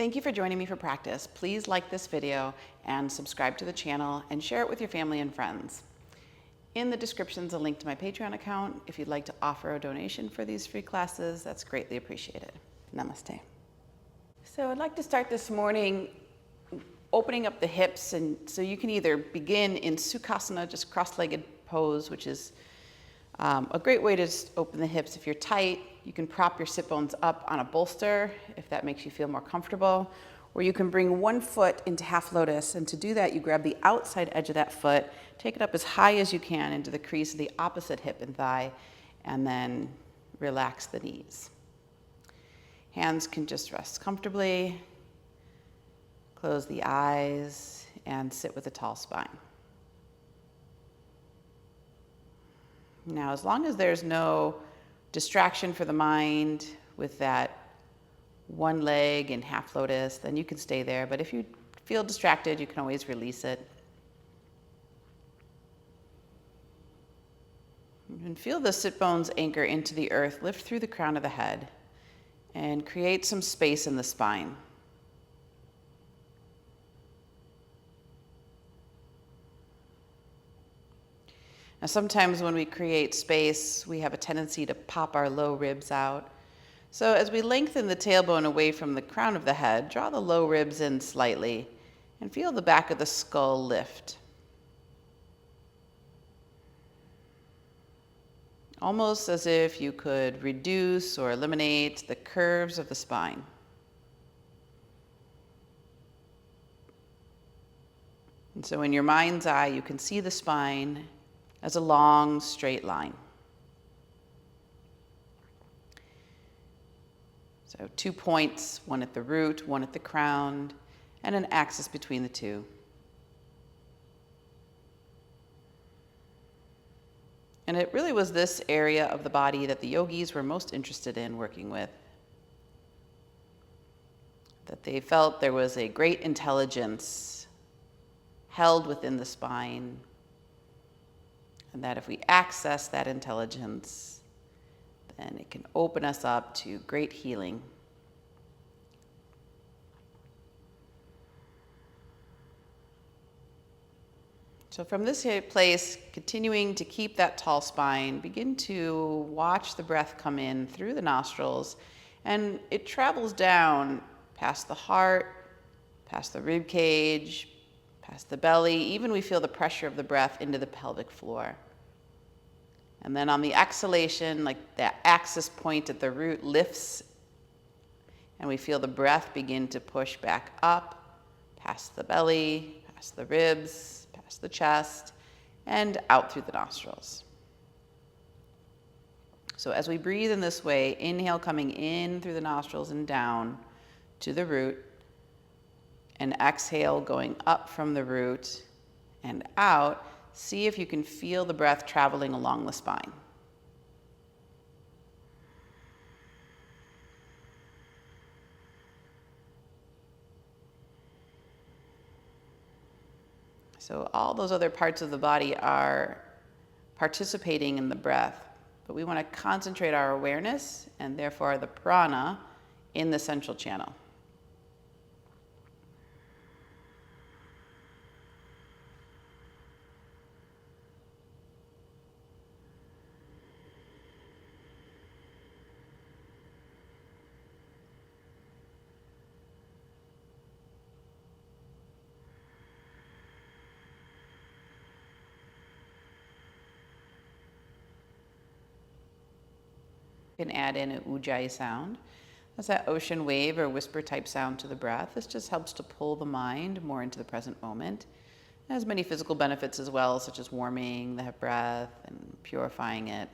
Thank you for joining me for practice. Please like this video and subscribe to the channel and share it with your family and friends. In the description is a link to my Patreon account. If you'd like to offer a donation for these free classes, that's greatly appreciated. Namaste. So I'd like to start this morning opening up the hips, and so you can either begin in Sukhasana, just cross-legged pose, which is a great way to just open the hips. If you're tight, you can prop your sit bones up on a bolster if that makes you feel more comfortable, or you can bring one foot into half lotus, and to do that you grab the outside edge of that foot, take it up as high as you can into the crease of the opposite hip and thigh, and then relax the knees. Hands can just rest comfortably, close the eyes, and sit with a tall spine. Now, as long as there's no distraction for the mind with that one leg in half lotus, then you can stay there. But if you feel distracted, you can always release it. And feel the sit bones anchor into the earth, lift through the crown of the head, and create some space in the spine. Now, sometimes when we create space, we have a tendency to pop our low ribs out. So as we lengthen the tailbone away from the crown of the head, draw the low ribs in slightly and feel the back of the skull lift. Almost as if you could reduce or eliminate the curves of the spine. And so in your mind's eye, you can see the spine as a long, straight line. So 2 points, one at the root, one at the crown, and an axis between the two. And it really was this area of the body that the yogis were most interested in working with. That they felt there was a great intelligence held within the spine, and that if we access that intelligence, then it can open us up to great healing. So from this place, continuing to keep that tall spine, begin to watch the breath come in through the nostrils, and it travels down past the heart, past the rib cage, past the belly. Even we feel the pressure of the breath into the pelvic floor. And then on the exhalation, like that axis point at the root lifts, and we feel the breath begin to push back up, past the belly, past the ribs, past the chest, and out through the nostrils. So as we breathe in this way, inhale coming in through the nostrils and down to the root, and exhale going up from the root and out. See if you can feel the breath traveling along the spine. So all those other parts of the body are participating in the breath, but we want to concentrate our awareness and therefore the prana in the central channel. Can add in an ujjayi sound. That's that ocean wave or whisper type sound to the breath. This just helps to pull the mind more into the present moment. It has many physical benefits as well, such as warming the breath and purifying it.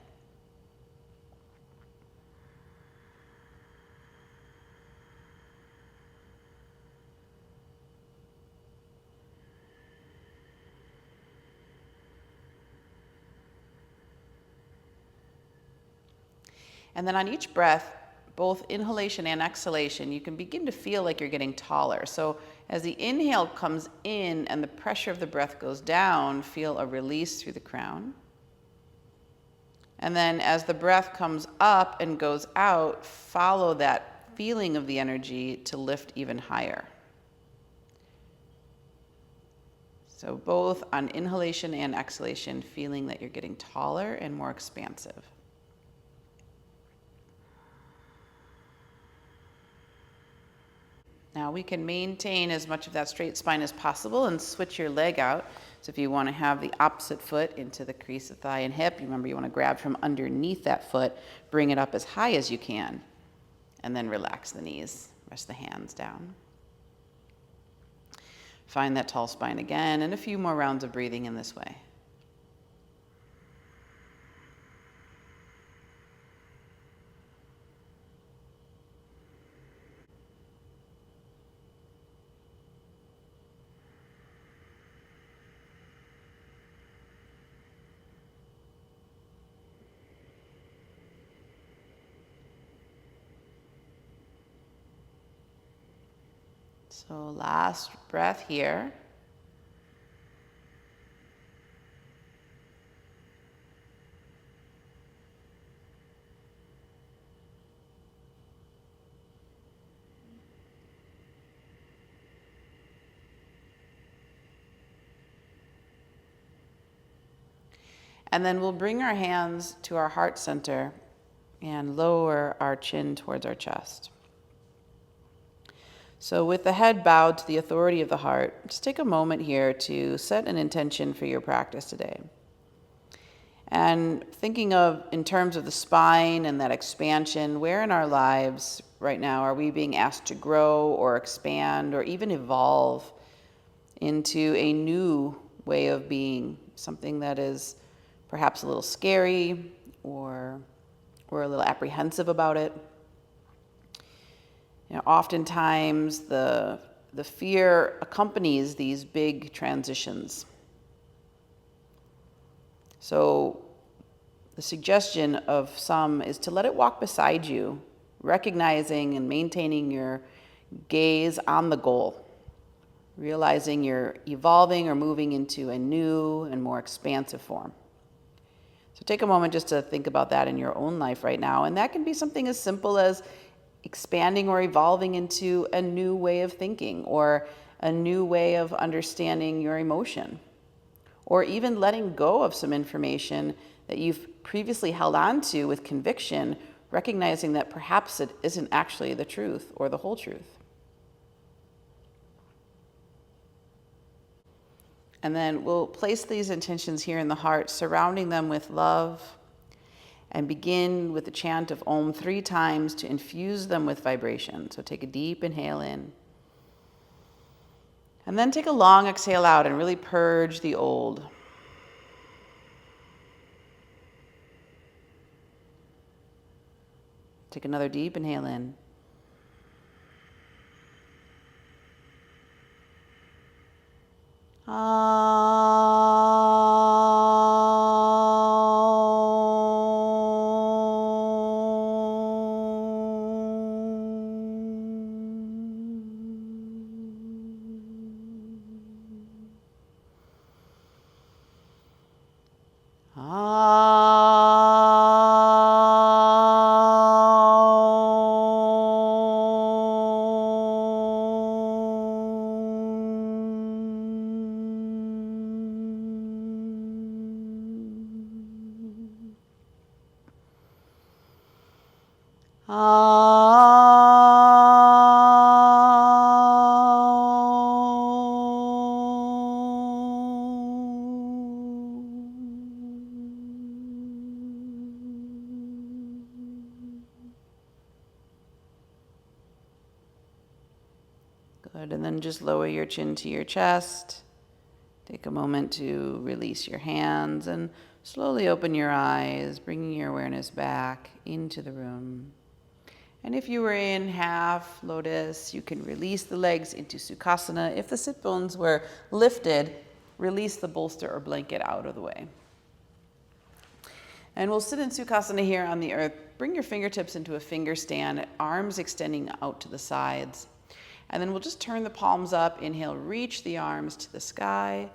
And then on each breath, both inhalation and exhalation, you can begin to feel like you're getting taller. So as the inhale comes in and the pressure of the breath goes down, feel a release through the crown. And then as the breath comes up and goes out, follow that feeling of the energy to lift even higher. So both on inhalation and exhalation, feeling that you're getting taller and more expansive. Now we can maintain as much of that straight spine as possible and switch your leg out. So if you want to have the opposite foot into the crease of thigh and hip, remember you want to grab from underneath that foot, bring it up as high as you can, and then relax the knees, rest the hands down. Find that tall spine again, and a few more rounds of breathing in this way. So last breath here. And then we'll bring our hands to our heart center and lower our chin towards our chest. So with the head bowed to the authority of the heart, just take a moment here to set an intention for your practice today. And thinking of, in terms of the spine and that expansion, where in our lives right now are we being asked to grow or expand or even evolve into a new way of being, something that is perhaps a little scary or we're a little apprehensive about it. You know, oftentimes the fear accompanies these big transitions. So the suggestion of some is to let it walk beside you, recognizing and maintaining your gaze on the goal, realizing you're evolving or moving into a new and more expansive form. So take a moment just to think about that in your own life right now, and that can be something as simple as expanding or evolving into a new way of thinking or a new way of understanding your emotion, or even letting go of some information that you've previously held on to with conviction, recognizing that perhaps it isn't actually the truth or the whole truth. And then we'll place these intentions here in the heart, surrounding them with love, and begin with the chant of Om 3 times to infuse them with vibration. So take a deep inhale in. And then take a long exhale out and really purge the old. Take another deep inhale in. Good, and then just lower your chin to your chest. Take a moment to release your hands and slowly open your eyes, bringing your awareness back into the room. And if you were in half lotus, you can release the legs into Sukhasana. If the sit bones were lifted, release the bolster or blanket out of the way. And we'll sit in Sukhasana here on the earth. Bring your fingertips into a finger stand, arms extending out to the sides. And then we'll just turn the palms up. Inhale, reach the arms to the sky.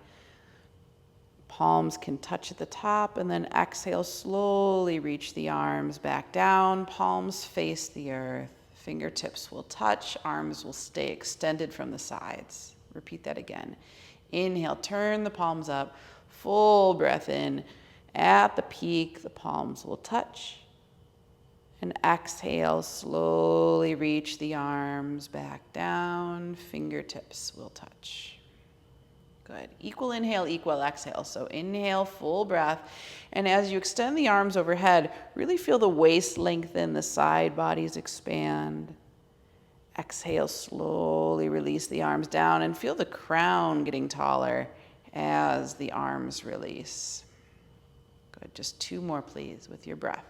Palms can touch at the top, and then exhale, slowly reach the arms back down. Palms face the earth. Fingertips will touch, arms will stay extended from the sides. Repeat that again. Inhale, turn the palms up, full breath in. At the peak, the palms will touch. And exhale, slowly reach the arms back down. Fingertips will touch. Good. Equal inhale, equal exhale. So inhale, full breath. And as you extend the arms overhead, really feel the waist lengthen, the side bodies expand. Exhale, slowly release the arms down and feel the crown getting taller as the arms release. Good. Just 2 more, please, with your breath.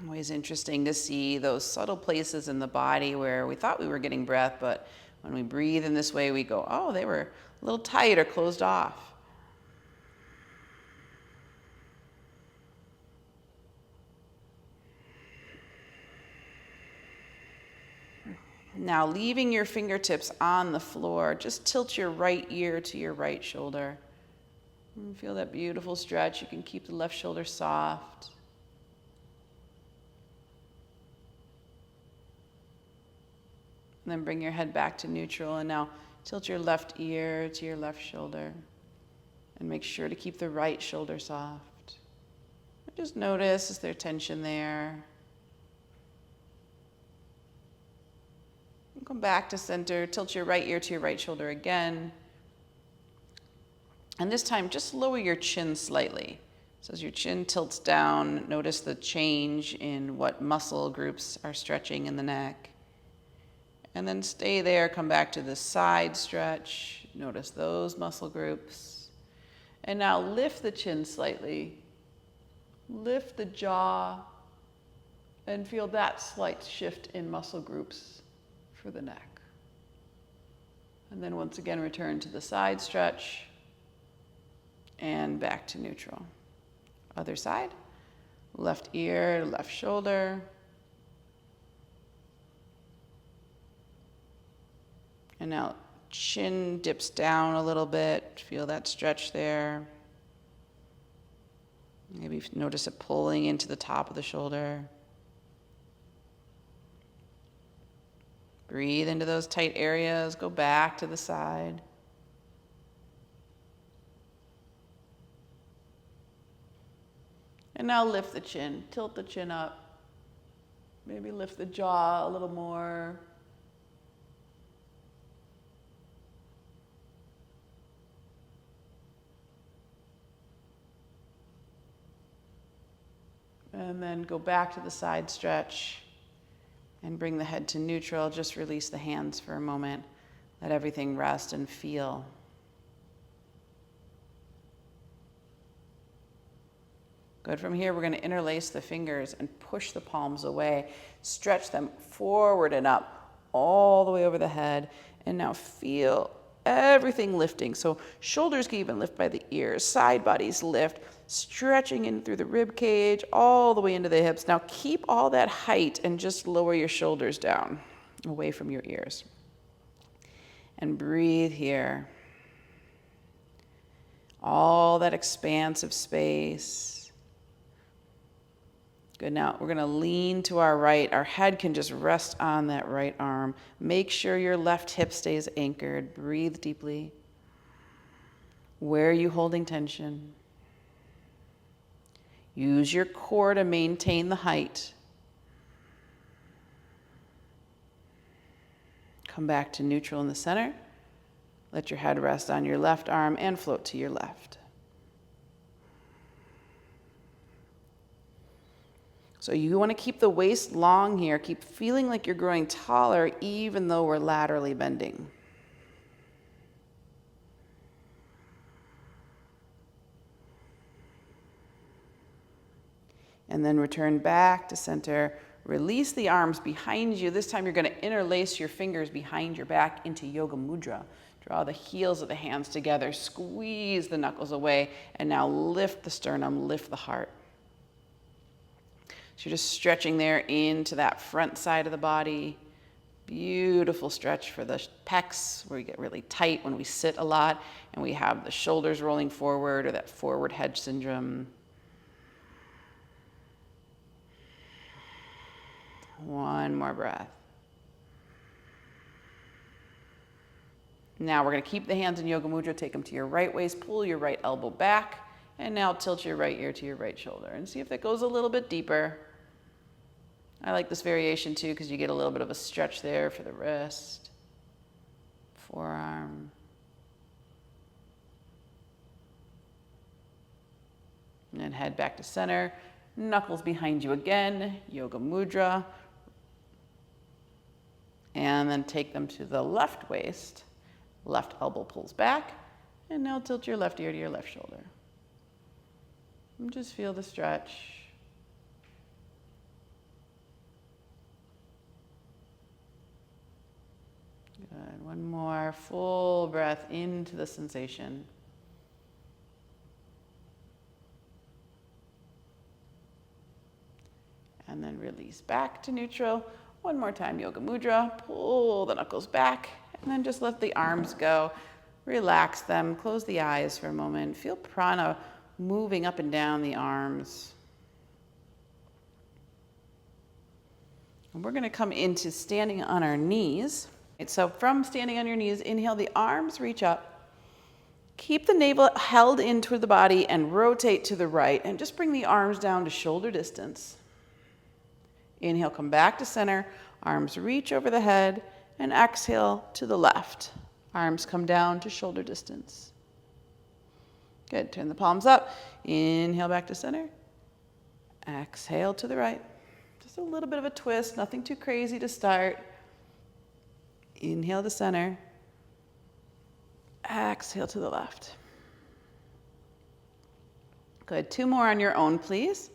Always interesting to see those subtle places in the body where we thought we were getting breath, but when we breathe in this way, we go, oh, they were a little tight or closed off. Now, leaving your fingertips on the floor, just tilt your right ear to your right shoulder. And feel that beautiful stretch. You can keep the left shoulder soft. And then bring your head back to neutral. And now tilt your left ear to your left shoulder. And make sure to keep the right shoulder soft. And just notice, is there tension there? And come back to center. Tilt your right ear to your right shoulder again. And this time, just lower your chin slightly. So as your chin tilts down, notice the change in what muscle groups are stretching in the neck. And then stay there, come back to the side stretch. Notice those muscle groups. And now lift the chin slightly. Lift the jaw and feel that slight shift in muscle groups for the neck. And then once again, return to the side stretch and back to neutral. Other side, left ear, left shoulder. And now chin dips down a little bit. Feel that stretch there. Maybe notice it pulling into the top of the shoulder. Breathe into those tight areas. Go back to the side. And now lift the chin. Tilt the chin up. Maybe lift the jaw a little more. And then go back to the side stretch and bring the head to neutral. Just release the hands for a moment. Let everything rest and feel. Good. From here, we're going to interlace the fingers and push the palms away. Stretch them forward and up, all the way over the head. And now feel everything lifting. So shoulders can even lift by the ears. Side bodies lift, stretching in through the rib cage, all the way into the hips. Now keep all that height and just lower your shoulders down, away from your ears. And breathe here. All that expansive space. Good. Now we're going to lean to our right. Our head can just rest on that right arm. Make sure your left hip stays anchored. Breathe deeply. Where are you holding tension? Use your core to maintain the height. Come back to neutral in the center. Let your head rest on your left arm and float to your left. So you want to keep the waist long here. Keep feeling like you're growing taller even though we're laterally bending. And then return back to center. Release the arms behind you. This time you're going to interlace your fingers behind your back into Yoga Mudra. Draw the heels of the hands together. Squeeze the knuckles away. And now lift the sternum, lift the heart. So you're just stretching there into that front side of the body. Beautiful stretch for the pecs, where we get really tight when we sit a lot and we have the shoulders rolling forward, or that forward hedge syndrome. One more breath. Now we're going to keep the hands in Yoga Mudra, take them to your right waist, pull your right elbow back, and now tilt your right ear to your right shoulder and see if that goes a little bit deeper. I like this variation too because you get a little bit of a stretch there for the wrist, forearm. And then head back to center, knuckles behind you again, Yoga Mudra. And then take them to the left waist, left elbow pulls back, and now tilt your left ear to your left shoulder. And just feel the stretch. Good. One more full breath into the sensation. And then release back to neutral. One more time, Yoga Mudra. Pull the knuckles back, and then just let the arms go. Relax them. Close the eyes for a moment. Feel prana moving up and down the arms. And we're going to come into standing on our knees. So from standing on your knees, inhale, the arms reach up. Keep the navel held in toward the body and rotate to the right. And just bring the arms down to shoulder distance. Inhale, come back to center. Arms reach over the head. And exhale to the left. Arms come down to shoulder distance. Good. Turn the palms up. Inhale back to center. Exhale to the right. Just a little bit of a twist. Nothing too crazy to start. Inhale to center. Exhale to the left. Good. Two more on your own, please.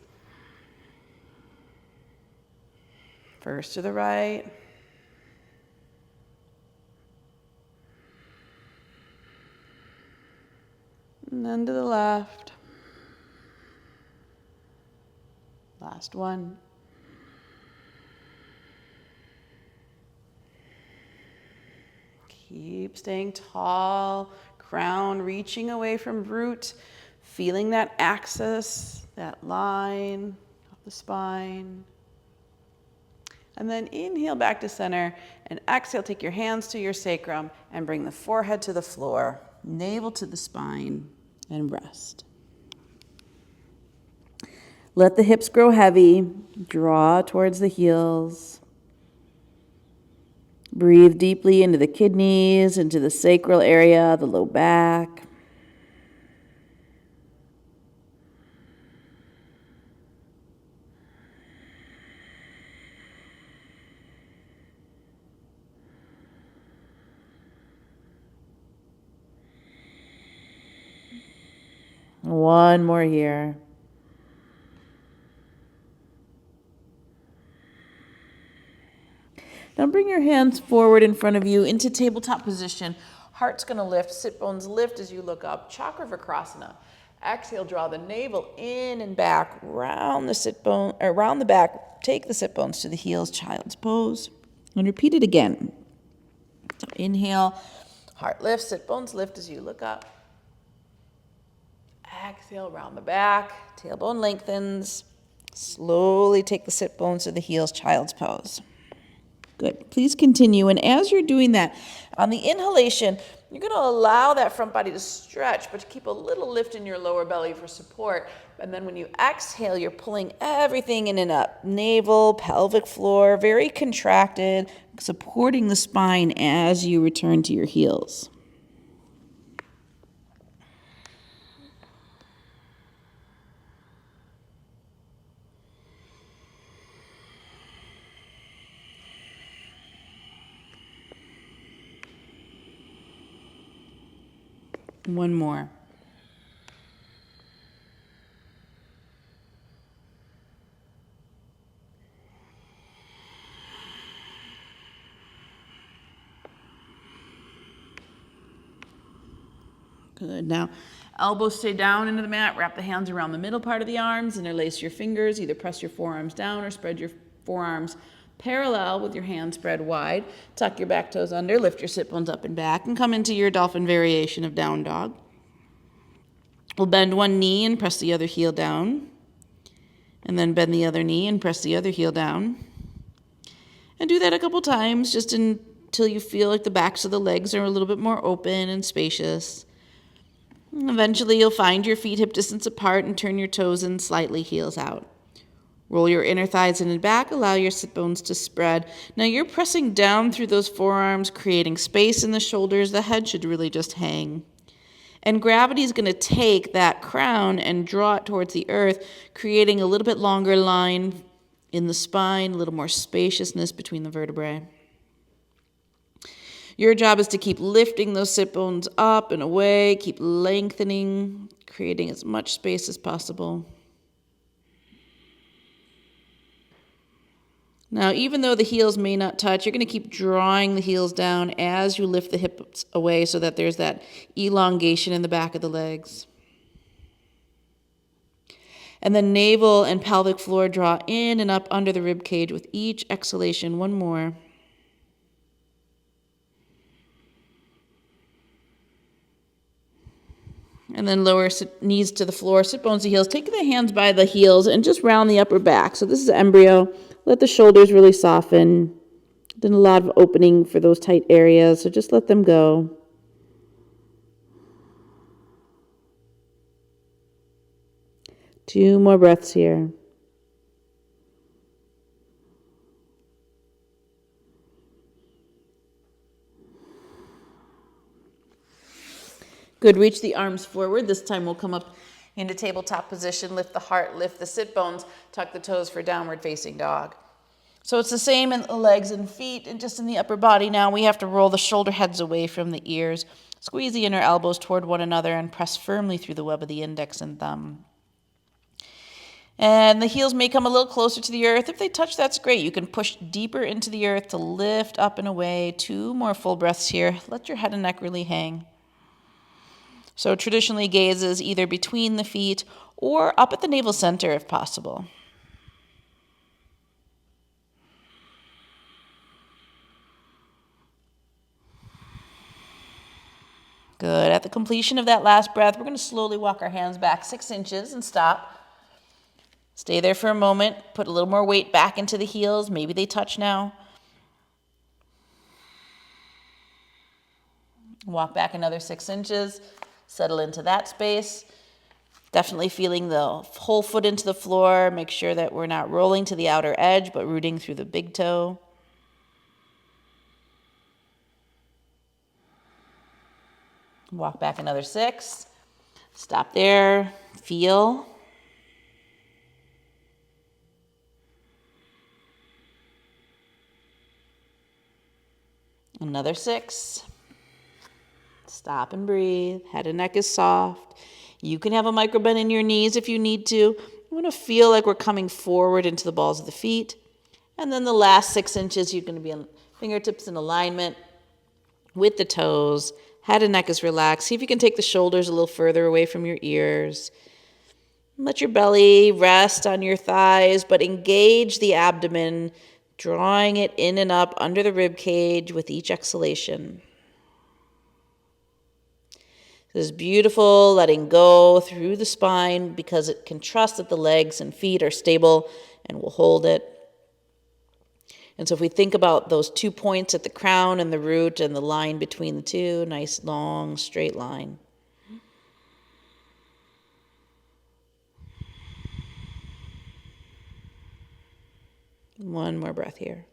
First to the right. And then to the left. Last one. Keep staying tall, crown reaching away from root, feeling that axis, that line of the spine. And then inhale back to center, and exhale, take your hands to your sacrum and bring the forehead to the floor, navel to the spine, and rest. Let the hips grow heavy, draw towards the heels. Breathe deeply into the kidneys, into the sacral area, the low back. One more here. Now bring your hands forward in front of you into tabletop position. Heart's going to lift, sit bones lift as you look up. Chakravrasana. Exhale, draw the navel in and back, round the sit bone, or around the back. Take the sit bones to the heels, child's pose. And repeat it again. So inhale, heart lifts, sit bones lift as you look up. Exhale, round the back, tailbone lengthens. Slowly take the sit bones to the heels, child's pose. Good. Please continue. And as you're doing that, on the inhalation, you're going to allow that front body to stretch, but keep a little lift in your lower belly for support. And then when you exhale, you're pulling everything in and up. Navel, pelvic floor, very contracted, supporting the spine as you return to your heels. One more. Good. Now, elbows stay down into the mat. Wrap the hands around the middle part of the arms. Interlace your fingers. Either press your forearms down or spread your forearms Parallel with your hands spread wide. Tuck your back toes under, lift your sit bones up and back, and come into your dolphin variation of down dog. We'll bend one knee and press the other heel down. And then bend the other knee and press the other heel down. And do that a couple times, just until you feel like the backs of the legs are a little bit more open and spacious. And eventually you'll find your feet hip distance apart and turn your toes in slightly, heels out. Roll your inner thighs in and back, allow your sit bones to spread. Now you're pressing down through those forearms, creating space in the shoulders. The head should really just hang. And gravity is going to take that crown and draw it towards the earth, creating a little bit longer line in the spine, a little more spaciousness between the vertebrae. Your job is to keep lifting those sit bones up and away, keep lengthening, creating as much space as possible. Now, even though the heels may not touch, you're going to keep drawing the heels down as you lift the hips away so that there's that elongation in the back of the legs. And then navel and pelvic floor draw in and up under the rib cage with each exhalation. One more. And then lower knees to the floor, sit bones to heels. Take the hands by the heels and just round the upper back. So this is embryo. Let the shoulders really soften. Then a lot of opening for those tight areas, so just let them go. Two more breaths here. Good, reach the arms forward. This time we'll come up into tabletop position, lift the heart, lift the sit bones, tuck the toes for downward facing dog. So it's the same in the legs and feet and just in the upper body. Now we have to roll the shoulder heads away from the ears, squeeze the inner elbows toward one another and press firmly through the web of the index and thumb. And the heels may come a little closer to the earth. If they touch, that's great. You can push deeper into the earth to lift up and away. Two more full breaths here. Let your head and neck really hang. So traditionally, gaze is either between the feet or up at the navel center if possible. Good. At the completion of that last breath, we're going to slowly walk our hands back 6 inches and stop. Stay there for a moment. Put a little more weight back into the heels. Maybe they touch now. Walk back another 6 inches. Settle into that space. Definitely feeling the whole foot into the floor. Make sure that we're not rolling to the outer edge, but rooting through the big toe. Walk back another 6. Stop there. Feel. Another 6. Stop and breathe. Head and neck is soft. You can have a micro bend in your knees if you need to. You want to feel like we're coming forward into the balls of the feet. And then the last 6 inches, you're going to be on fingertips in alignment with the toes. Head and neck is relaxed. See if you can take the shoulders a little further away from your ears. Let your belly rest on your thighs, but engage the abdomen, drawing it in and up under the rib cage with each exhalation. This is beautiful, letting go through the spine because it can trust that the legs and feet are stable and will hold it. And so if we think about those 2 points at the crown and the root and the line between the two, nice long straight line. One more breath here.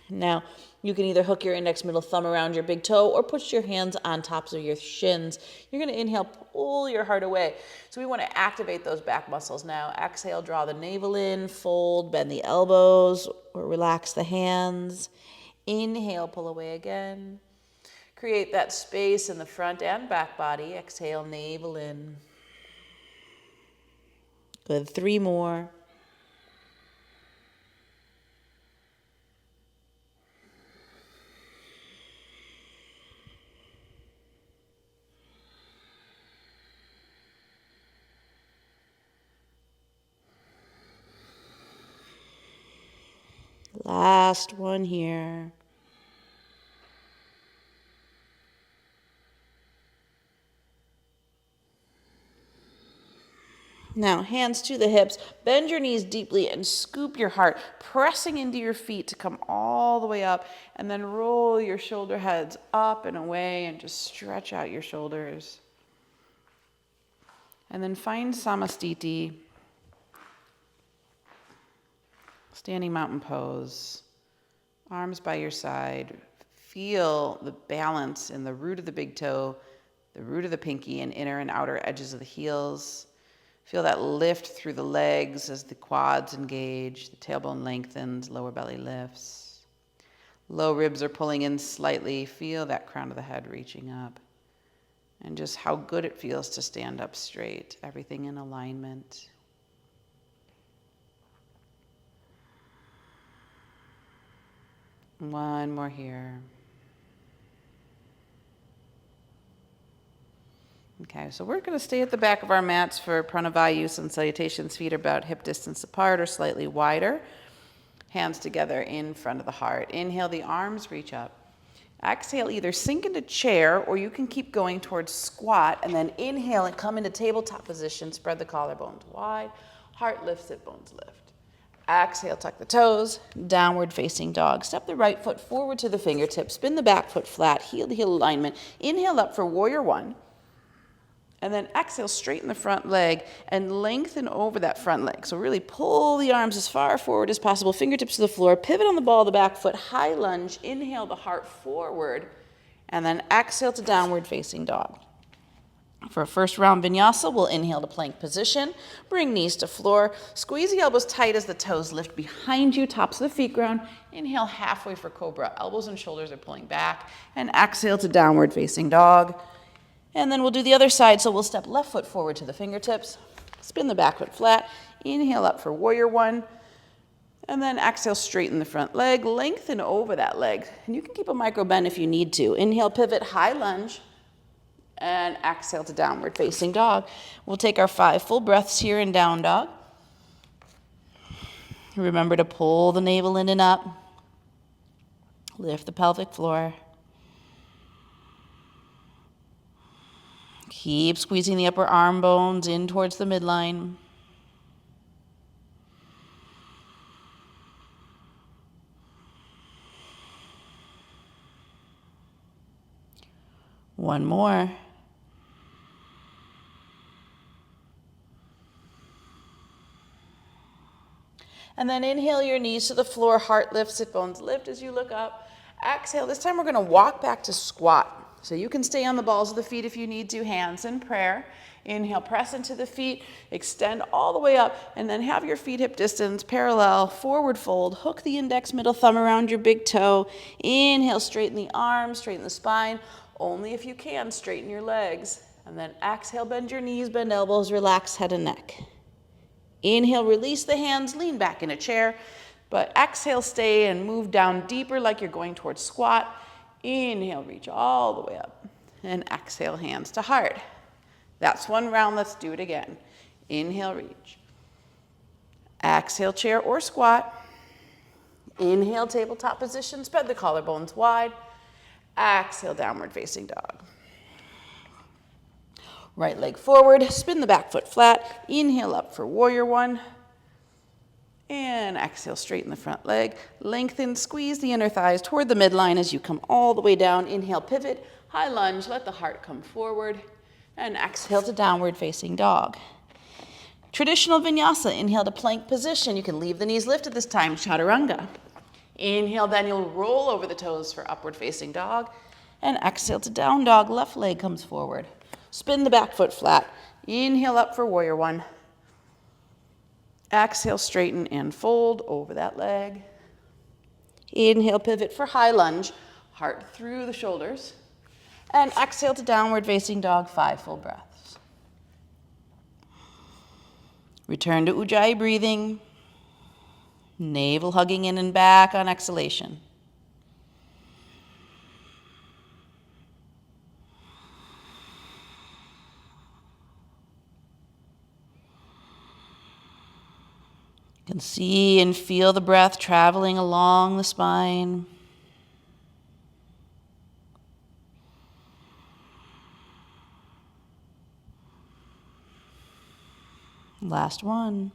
Now, you can either hook your index middle thumb around your big toe or push your hands on tops of your shins. You're going to inhale, pull your heart away. So we want to activate those back muscles now. Exhale, draw the navel in, fold, bend the elbows, or relax the hands. Inhale, pull away again. Create that space in the front and back body. Exhale, navel in. Good. 3 more. Last one here. Now, hands to the hips, bend your knees deeply and scoop your heart, pressing into your feet to come all the way up, and then roll your shoulder heads up and away and just stretch out your shoulders. And then find Samastiti, standing mountain pose, arms by your side. Feel the balance in the root of the big toe, the root of the pinky, and inner and outer edges of the heels. Feel that lift through the legs as the quads engage, the tailbone lengthens, lower belly lifts. Low ribs are pulling in slightly. Feel that crown of the head reaching up. And just how good it feels to stand up straight, everything in alignment. One more here. Okay, so we're going to stay at the back of our mats for pranavayus and salutations. Feet are about hip distance apart or slightly wider. Hands together in front of the heart. Inhale, the arms reach up. Exhale, either sink into chair or you can keep going towards squat, and then inhale and come into tabletop position. Spread the collarbones wide. Heart lifts, sit bones lift. Exhale, tuck the toes, downward facing dog. Step the right foot forward to the fingertips. Spin the back foot flat, heel to heel alignment. Inhale up for warrior one. And then exhale, straighten the front leg and lengthen over that front leg. So really pull the arms as far forward as possible, fingertips to the floor, pivot on the ball of the back foot, high lunge, inhale the heart forward, and then exhale to downward facing dog. For a first round vinyasa, we'll inhale to plank position, bring knees to floor, squeeze the elbows tight as the toes lift behind you, tops of the feet ground. Inhale halfway for cobra, elbows and shoulders are pulling back, and exhale to downward facing dog. And then we'll do the other side, so we'll step left foot forward to the fingertips, spin the back foot flat, inhale up for warrior one, and then exhale, straighten the front leg, lengthen over that leg. And you can keep a micro bend if you need to. Inhale, pivot, high lunge, and exhale to downward facing dog. We'll take our 5 full breaths here in down dog. Remember to pull the navel in and up, lift the pelvic floor. Keep squeezing the upper arm bones in towards the midline. One more. And then inhale your knees to the floor, heart lift, sit bones lift as you look up. Exhale, this time we're going to walk back to squat. So you can stay on the balls of the feet if you need to, hands in prayer. Inhale, press into the feet, extend all the way up, and then have your feet hip distance, parallel, forward fold. Hook the index, middle thumb around your big toe. Inhale, straighten the arms, straighten the spine. Only if you can, straighten your legs. And then exhale, bend your knees, bend elbows, relax head and neck. Inhale, release the hands, lean back in a chair. But exhale, stay and move down deeper like you're going towards squat. Inhale, reach all the way up. And exhale, hands to heart. That's one round. Let's do it again. Inhale, reach. Exhale, chair or squat. Inhale, tabletop position. Spread the collarbones wide. Exhale, downward facing dog. Right leg forward. Spin the back foot flat. Inhale up for warrior one. And exhale, straighten the front leg. Lengthen, squeeze the inner thighs toward the midline as you come all the way down. Inhale, pivot, high lunge, let the heart come forward. And exhale to downward facing dog. Traditional vinyasa, inhale to plank position. You can leave the knees lifted this time, chaturanga. Inhale, then you'll roll over the toes for upward facing dog. And exhale to down dog, left leg comes forward. Spin the back foot flat. Inhale up for warrior one. Exhale, straighten and fold over that leg. Inhale, pivot for high lunge, heart through the shoulders. And exhale to downward facing dog, 5 full breaths. Return to Ujjayi breathing. Navel hugging in and back on exhalation. can see and feel the breath traveling along the spine. Last one.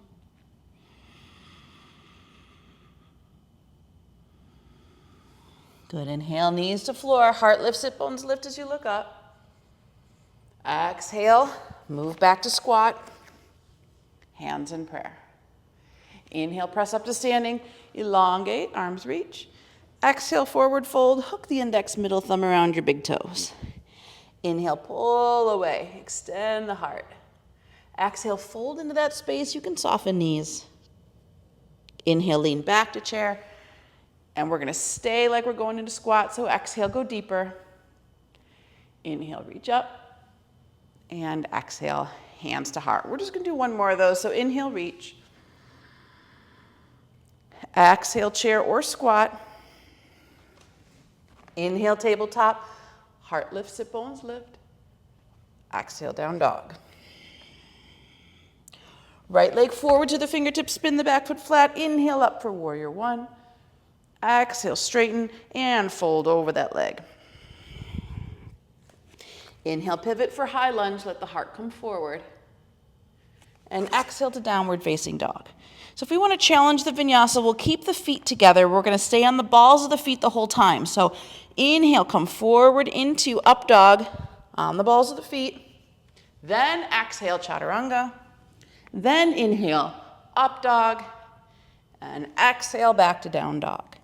Good. Inhale, knees to floor. Heart lifts, sit bones lift as you look up. Exhale, move back to squat. Hands in prayer. Inhale, press up to standing. Elongate, arms reach. Exhale, forward fold. Hook the index, middle thumb around your big toes. Inhale, pull away. Extend the heart. Exhale, fold into that space. You can soften knees. Inhale, lean back to chair. And we're going to stay like we're going into squat. So exhale, go deeper. Inhale, reach up. And exhale, hands to heart. We're just going to do one more of those. So inhale, reach. Exhale, chair or squat. Inhale, tabletop. Heart lift, sit bones lift. Exhale, down dog. Right leg forward to the fingertips, spin the back foot flat. Inhale up for warrior one. Exhale, straighten and fold over that leg. Inhale, pivot for high lunge. Let the heart come forward. And exhale to downward facing dog. So if we want to challenge the vinyasa, we'll keep the feet together. We're going to stay on the balls of the feet the whole time. So inhale, come forward into up dog on the balls of the feet. Then exhale, chaturanga. Then inhale, up dog. And exhale, back to down dog.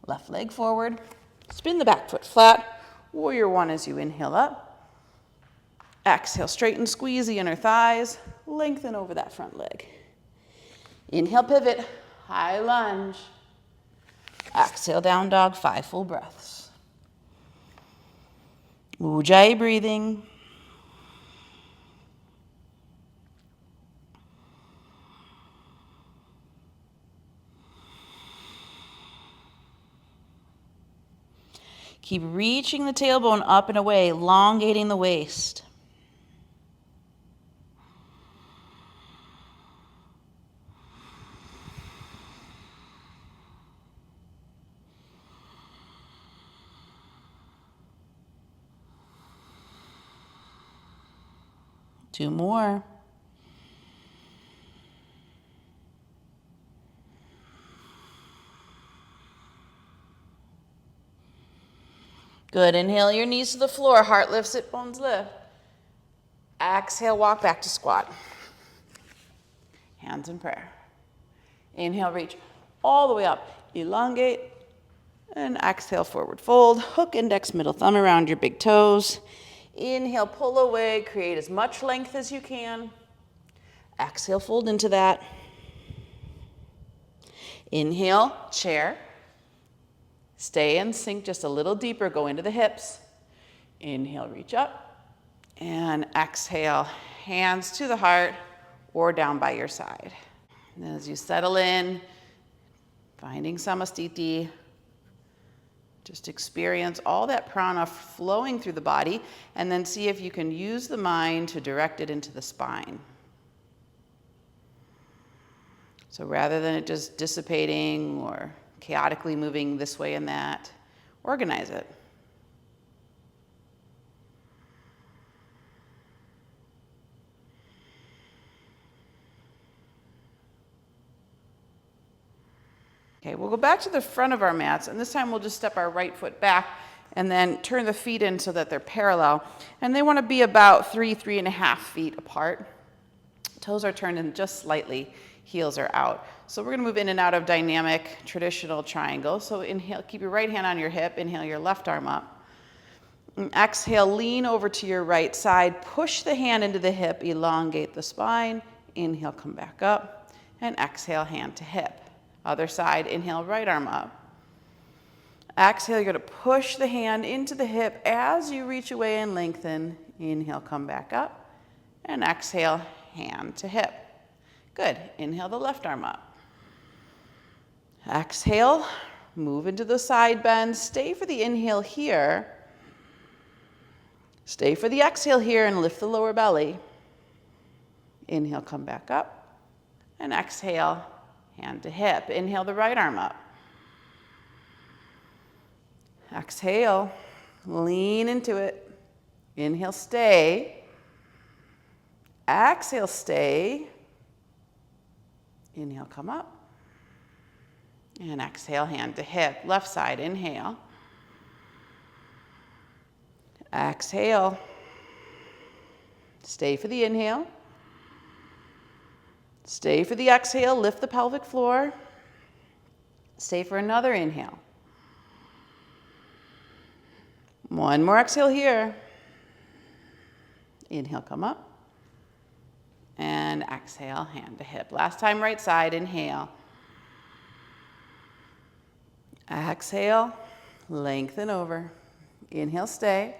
Left leg forward. Spin the back foot flat. Warrior one as you inhale up. Exhale, straighten, squeeze the inner thighs. Lengthen over that front leg. Inhale, pivot, high lunge. Exhale, down dog, 5 full breaths. Ujjayi breathing. Keep reaching the tailbone up and away, elongating the waist. Two more. Good. Inhale your knees to the floor. Heart lift, sit bones lift. Exhale, walk back to squat. Hands in prayer. Inhale, reach all the way up. Elongate. And exhale, forward fold. Hook index, middle thumb around your big toes. Inhale, pull away. Create as much length as you can. Exhale, fold into that. Inhale, chair. Stay and sink just a little deeper. Go into the hips. Inhale, reach up. And exhale, hands to the heart or down by your side. And as you settle in, finding samastiti, just experience all that prana flowing through the body, and then see if you can use the mind to direct it into the spine. So rather than it just dissipating or chaotically moving this way and that, organize it. Okay, we'll go back to the front of our mats, and this time we'll just step our right foot back and then turn the feet in so that they're parallel. And they want to be about 3.5 feet apart. Toes are turned in just slightly, heels are out. So we're going to move in and out of dynamic, traditional triangle. So inhale, keep your right hand on your hip, inhale your left arm up. And exhale, lean over to your right side, push the hand into the hip, elongate the spine. Inhale, come back up, and exhale, hand to hip. Other side, inhale, right arm up. Exhale, you're going to push the hand into the hip as you reach away and lengthen. Inhale, come back up, and exhale, hand to hip. Good. Inhale the left arm up. Exhale, move into the side bend. Stay for the inhale here. Stay for the exhale here and lift the lower belly. Inhale, come back up. And exhale, hand to hip. Inhale the right arm up. Exhale, lean into it. Inhale, stay. Exhale, stay. Inhale, come up. And exhale, hand to hip. Left side, inhale. Exhale. Stay for the inhale. Stay for the exhale. Lift the pelvic floor. Stay for another inhale. One more exhale here. Inhale, come up. And exhale, hand to hip. Last time, right side, inhale. Exhale, lengthen over. Inhale, stay.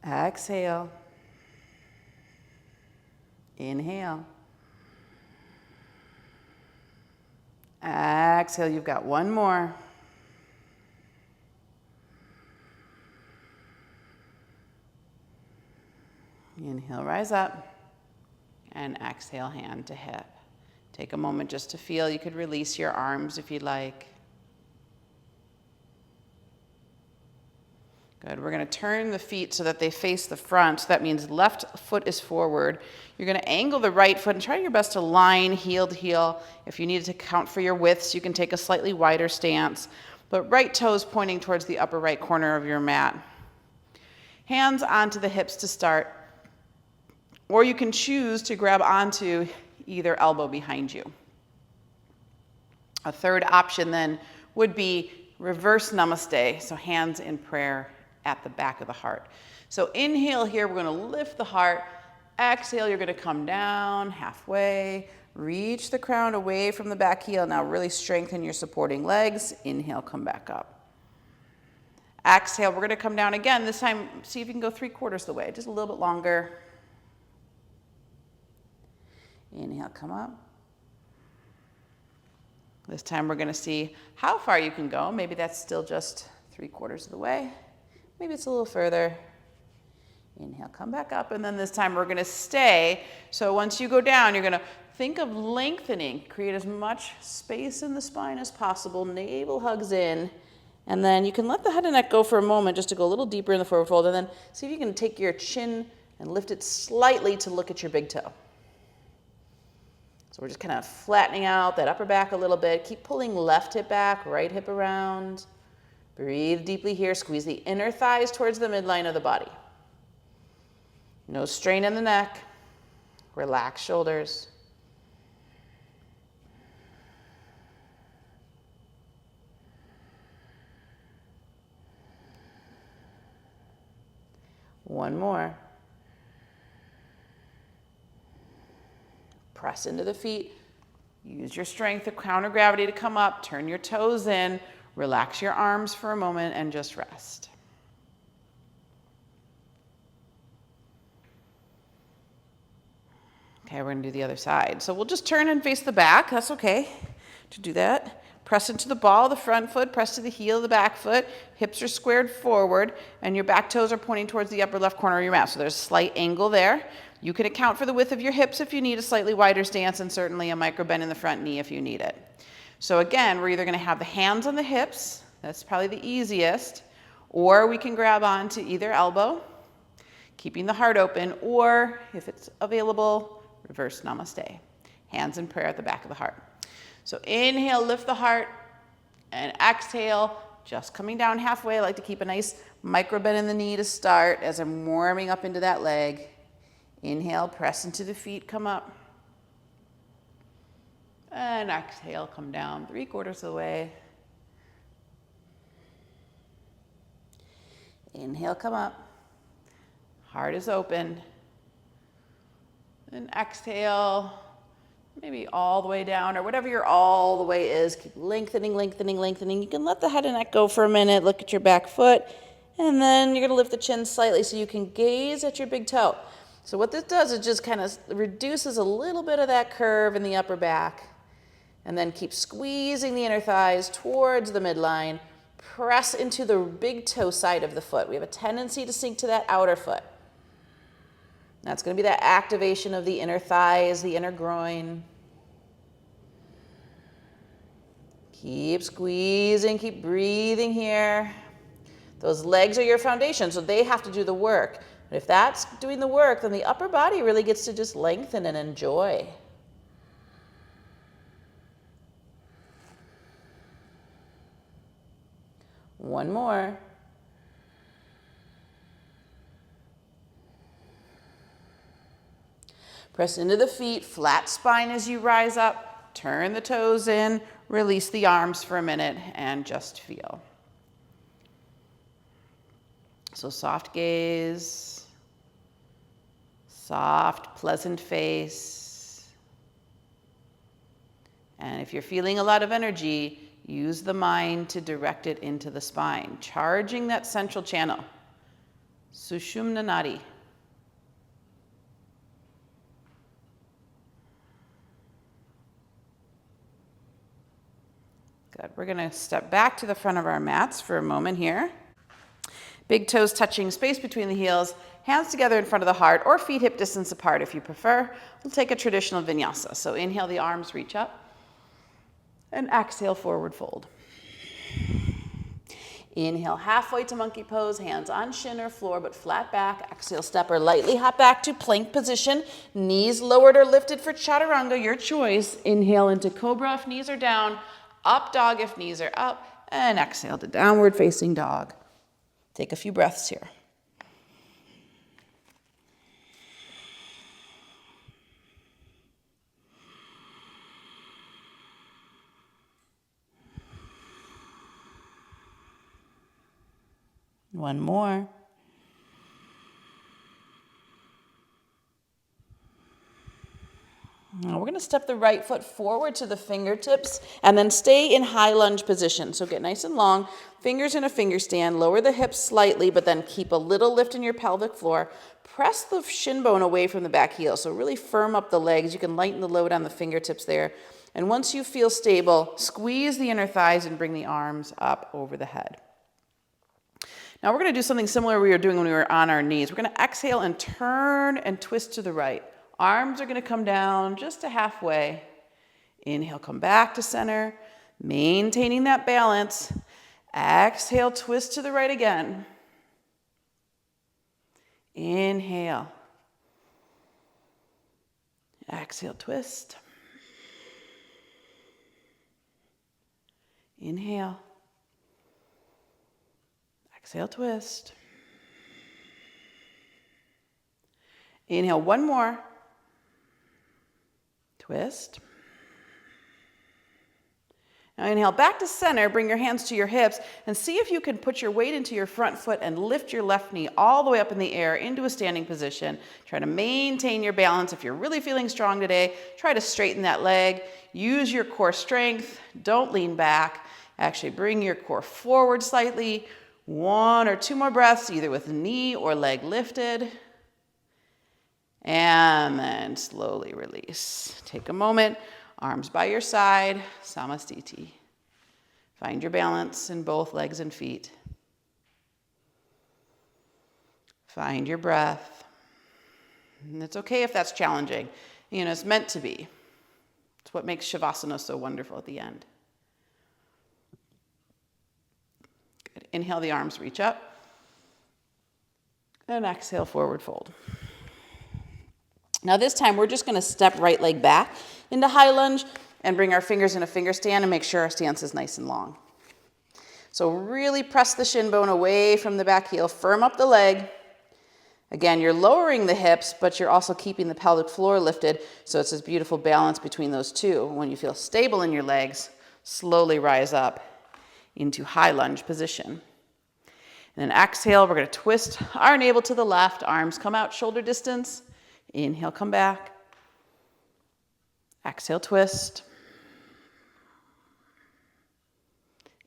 Exhale. Inhale. Exhale, you've got one more. Inhale, rise up. And exhale, hand to hip. Take a moment just to feel. You could release your arms if you'd like. Good. We're going to turn the feet so that they face the front. So that means left foot is forward. You're going to angle the right foot and try your best to line heel to heel. If you need to count for your widths, you can take a slightly wider stance. But right toes pointing towards the upper right corner of your mat. Hands onto the hips to start. Or you can choose to grab onto either elbow behind you. A third option then would be reverse namaste. So hands in prayer at the back of the heart. So inhale here, we're going to lift the heart. Exhale, you're going to come down halfway. Reach the crown away from the back heel. Now really strengthen your supporting legs. Inhale, come back up. Exhale, we're going to come down again. This time, see if you can go 3/4 of the way, just a little bit longer. Inhale, come up. This time we're going to see how far you can go. Maybe that's still just 3/4 of the way. Maybe it's a little further. Inhale, come back up. And then this time we're going to stay. So once you go down, you're going to think of lengthening. Create as much space in the spine as possible. Navel hugs in. And then you can let the head and neck go for a moment just to go a little deeper in the forward fold. And then see if you can take your chin and lift it slightly to look at your big toe. So we're just kind of flattening out that upper back a little bit. Keep pulling left hip back, right hip around. Breathe deeply here. Squeeze the inner thighs towards the midline of the body. No strain in the neck. Relax shoulders. One more. Press into the feet. Use your strength of counter gravity to come up. Turn your toes in. Relax your arms for a moment and just rest. Okay, we're going to do the other side. So we'll just turn and face the back. That's okay to do that. Press into the ball of the front foot. Press to the heel of the back foot. Hips are squared forward, and your back toes are pointing towards the upper left corner of your mat. So there's a slight angle there. You can account for the width of your hips if you need a slightly wider stance, and certainly a micro bend in the front knee if you need it. So again, we're either going to have the hands on the hips. That's probably the easiest. Or we can grab onto either elbow, keeping the heart open, or if it's available, reverse namaste. Hands in prayer at the back of the heart. So inhale, lift the heart, and exhale, just coming down halfway. I like to keep a nice micro bend in the knee to start as I'm warming up into that leg. Inhale, press into the feet, come up. And exhale, come down 3/4 of the way. Inhale, come up. Heart is open. And exhale, maybe all the way down, or whatever your all the way is. Keep lengthening, lengthening, lengthening. You can let the head and neck go for a minute. Look at your back foot. And then you're going to lift the chin slightly so you can gaze at your big toe. So what this does is just kind of reduces a little bit of that curve in the upper back. And then keep squeezing the inner thighs towards the midline. Press into the big toe side of the foot. We have a tendency to sink to that outer foot. That's going to be that activation of the inner thighs, the inner groin. Keep squeezing, keep breathing here. Those legs are your foundation, so they have to do the work. But if that's doing the work, then the upper body really gets to just lengthen and enjoy. One more. Press into the feet, flat spine as you rise up. Turn the toes in, release the arms for a minute, and just feel. So soft gaze, soft, pleasant face. And if you're feeling a lot of energy, use the mind to direct it into the spine, charging that central channel, Sushumna Nadi. Good. We're going to step back to the front of our mats for a moment here. Big toes touching, space between the heels, hands together in front of the heart, or feet hip distance apart if you prefer. We'll take a traditional vinyasa. So inhale, the arms reach up, and exhale, forward fold. Inhale, halfway to monkey pose, hands on shin or floor, but flat back. Exhale, step or lightly hop back to plank position. Knees lowered or lifted for chaturanga, your choice. Inhale into cobra if knees are down, up dog if knees are up, and exhale to downward facing dog. Take a few breaths here. One more. Now we're going to step the right foot forward to the fingertips and then stay in high lunge position. So get nice and long, fingers in a finger stand, lower the hips slightly, but then keep a little lift in your pelvic floor. Press the shin bone away from the back heel. So really firm up the legs. You can lighten the load on the fingertips there. And once you feel stable, squeeze the inner thighs and bring the arms up over the head. Now we're going to do something similar we were doing when we were on our knees. We're going to exhale and turn and twist to the right. Arms are going to come down just to halfway. Inhale, come back to center, maintaining that balance. Exhale, twist to the right again. Inhale. Exhale, twist. Inhale. Exhale, twist. Inhale, one more. Twist. Now inhale back to center, bring your hands to your hips, and see if you can put your weight into your front foot and lift your left knee all the way up in the air into a standing position. Try to maintain your balance. If you're really feeling strong today, try to straighten that leg. Use your core strength. Don't lean back. Actually bring your core forward slightly. One or two more breaths, either with knee or leg lifted. And then slowly release. Take a moment, arms by your side, Samastiti. Find your balance in both legs and feet. Find your breath. And it's okay if that's challenging. You know, it's meant to be. It's what makes Shavasana so wonderful at the end. Good. Inhale, the arms reach up. And exhale, forward fold. Now this time we're just going to step right leg back into high lunge and bring our fingers in a finger stand and make sure our stance is nice and long. So really press the shin bone away from the back heel, firm up the leg. Again, you're lowering the hips, but you're also keeping the pelvic floor lifted, so it's this beautiful balance between those two. When you feel stable in your legs, slowly rise up into high lunge position. And then exhale, we're going to twist our navel to the left, arms come out shoulder distance. Inhale, come back. Exhale, twist.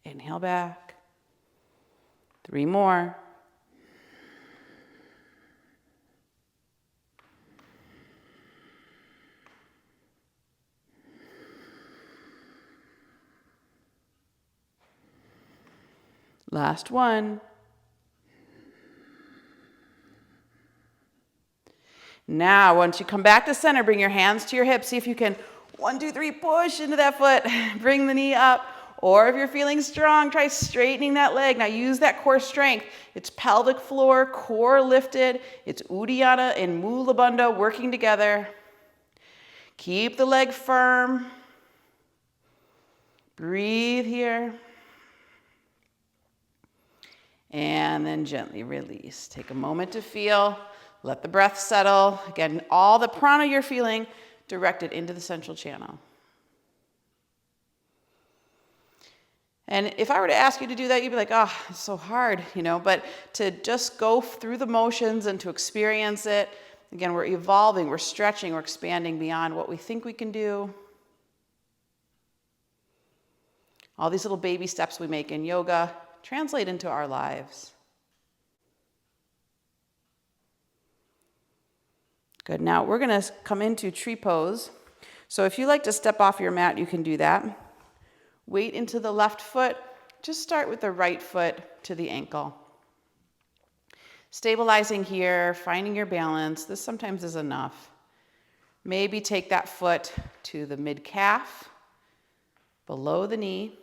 Inhale back. 3 more. Last one. Now, once you come back to center, bring your hands to your hips. See if you can 1, 2, 3, push into that foot. Bring the knee up. Or if you're feeling strong, try straightening that leg. Now use that core strength. It's pelvic floor, core lifted. It's Uddiyana and Mula Bandha working together. Keep the leg firm. Breathe here. And then gently release. Take a moment to feel. Let the breath settle. Again, all the prana you're feeling directed into the central channel. And if I were to ask you to do that, you'd be like, oh, it's so hard, but to just go through the motions and to experience it. Again, we're evolving, we're stretching, we're expanding beyond what we think we can do. All these little baby steps we make in yoga translate into our lives. Good. Now we're going to come into tree pose. So if you like to step off your mat, you can do that. Weight into the left foot. Just start with the right foot to the ankle. Stabilizing here, finding your balance. This sometimes is enough. Maybe take that foot to the mid-calf, below the knee.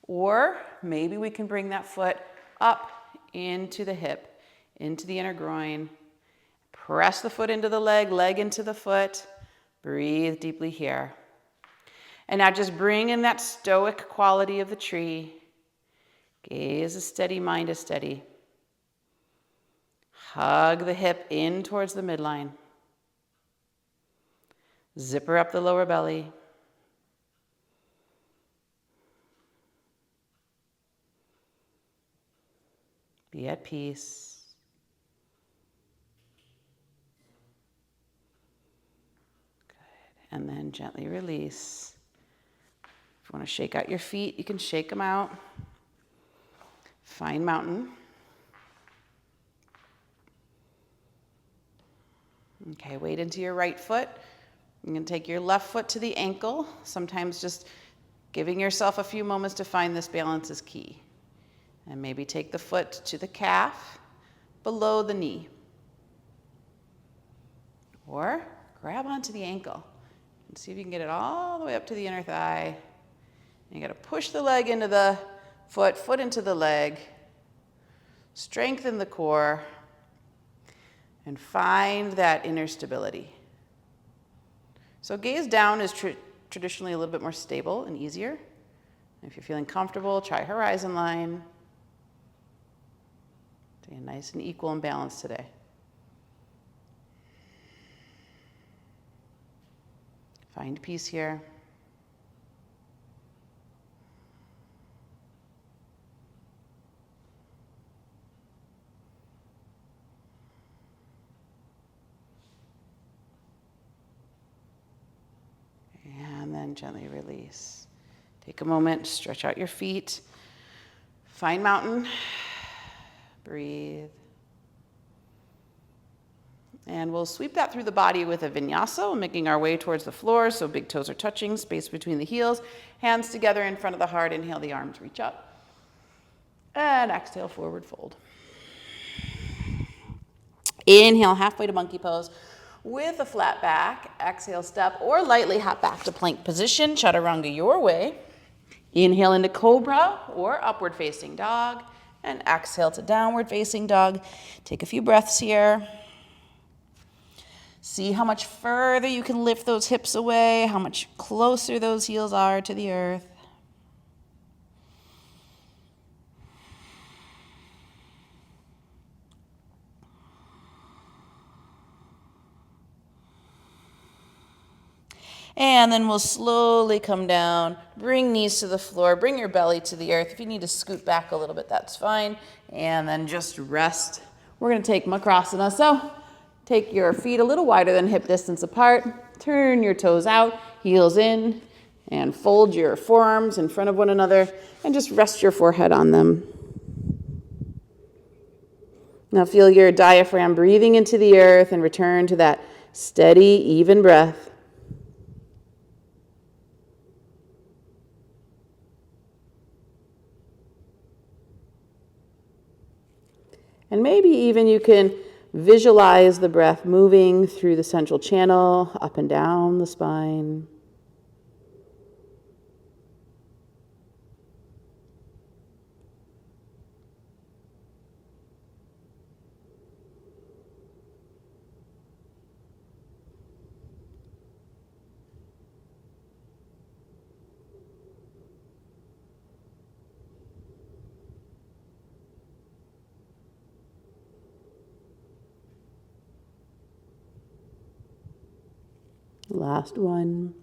Or maybe we can bring that foot up into the hip, into the inner groin. Press the foot into the leg, leg into the foot. Breathe deeply here. And now just bring in that stoic quality of the tree. Gaze is steady, mind is steady. Hug the hip in towards the midline. Zipper up the lower belly. Be at peace. Good. And then gently release. If you want to shake out your feet, you can shake them out. Find mountain. Okay, weight into your right foot. You're going to take your left foot to the ankle. Sometimes just giving yourself a few moments to find this balance is key. And maybe take the foot to the calf, below the knee. Or grab onto the ankle and see if you can get it all the way up to the inner thigh. And you got to push the leg into the foot, foot into the leg. Strengthen the core. And find that inner stability. So gaze down is traditionally a little bit more stable and easier. If you're feeling comfortable, try horizon line. Stay nice and equal and balanced today. Find peace here. And then gently release. Take a moment, stretch out your feet. Find mountain. Breathe. And we'll sweep that through the body with a vinyasa, making our way towards the floor. So big toes are touching, space between the heels. Hands together in front of the heart. Inhale, the arms reach up. And exhale, forward fold. Inhale, halfway to monkey pose with a flat back. Exhale, step or lightly hop back to plank position. Chaturanga your way. Inhale into cobra or upward facing dog. And exhale to downward facing dog. Take a few breaths here. See how much further you can lift those hips away, how much closer those heels are to the earth. And then we'll slowly come down, bring knees to the floor, bring your belly to the earth. If you need to scoot back a little bit, that's fine. And then just rest. We're going to take Makrasana. So take your feet a little wider than hip distance apart. Turn your toes out, heels in, and fold your forearms in front of one another and just rest your forehead on them. Now feel your diaphragm breathing into the earth and return to that steady, even breath. And maybe even you can visualize the breath moving through the central channel, up and down the spine. Last one.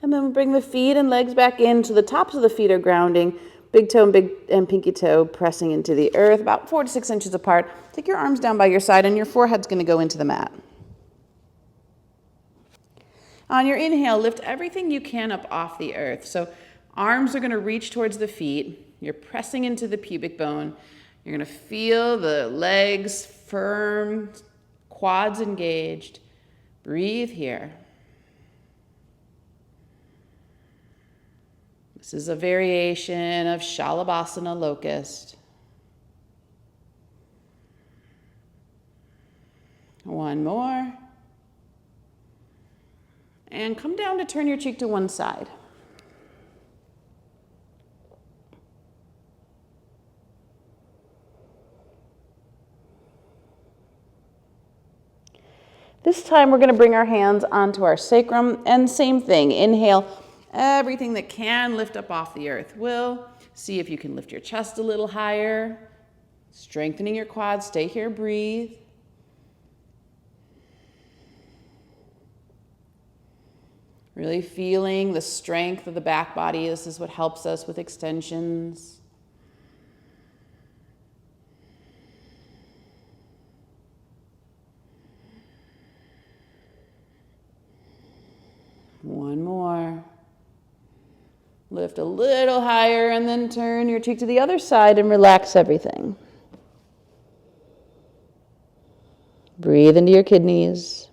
And then bring the feet and legs back in so the tops of the feet are grounding. Big toe and pinky toe pressing into the earth, about 4 to 6 inches apart. Take your arms down by your side and your forehead's going to go into the mat. On your inhale, lift everything you can up off the earth. So arms are going to reach towards the feet. You're pressing into the pubic bone. You're going to feel the legs firm, quads engaged. Breathe here. This is a variation of Shalabhasana locust. One more. And come down to turn your cheek to one side. This time we're going to bring our hands onto our sacrum, and same thing. Inhale, everything that can lift up off the earth will. See if you can lift your chest a little higher, strengthening your quads. Stay here, breathe. Really feeling the strength of the back body. This is what helps us with extensions. One more. Lift a little higher and then turn your cheek to the other side and relax everything. Breathe into your kidneys.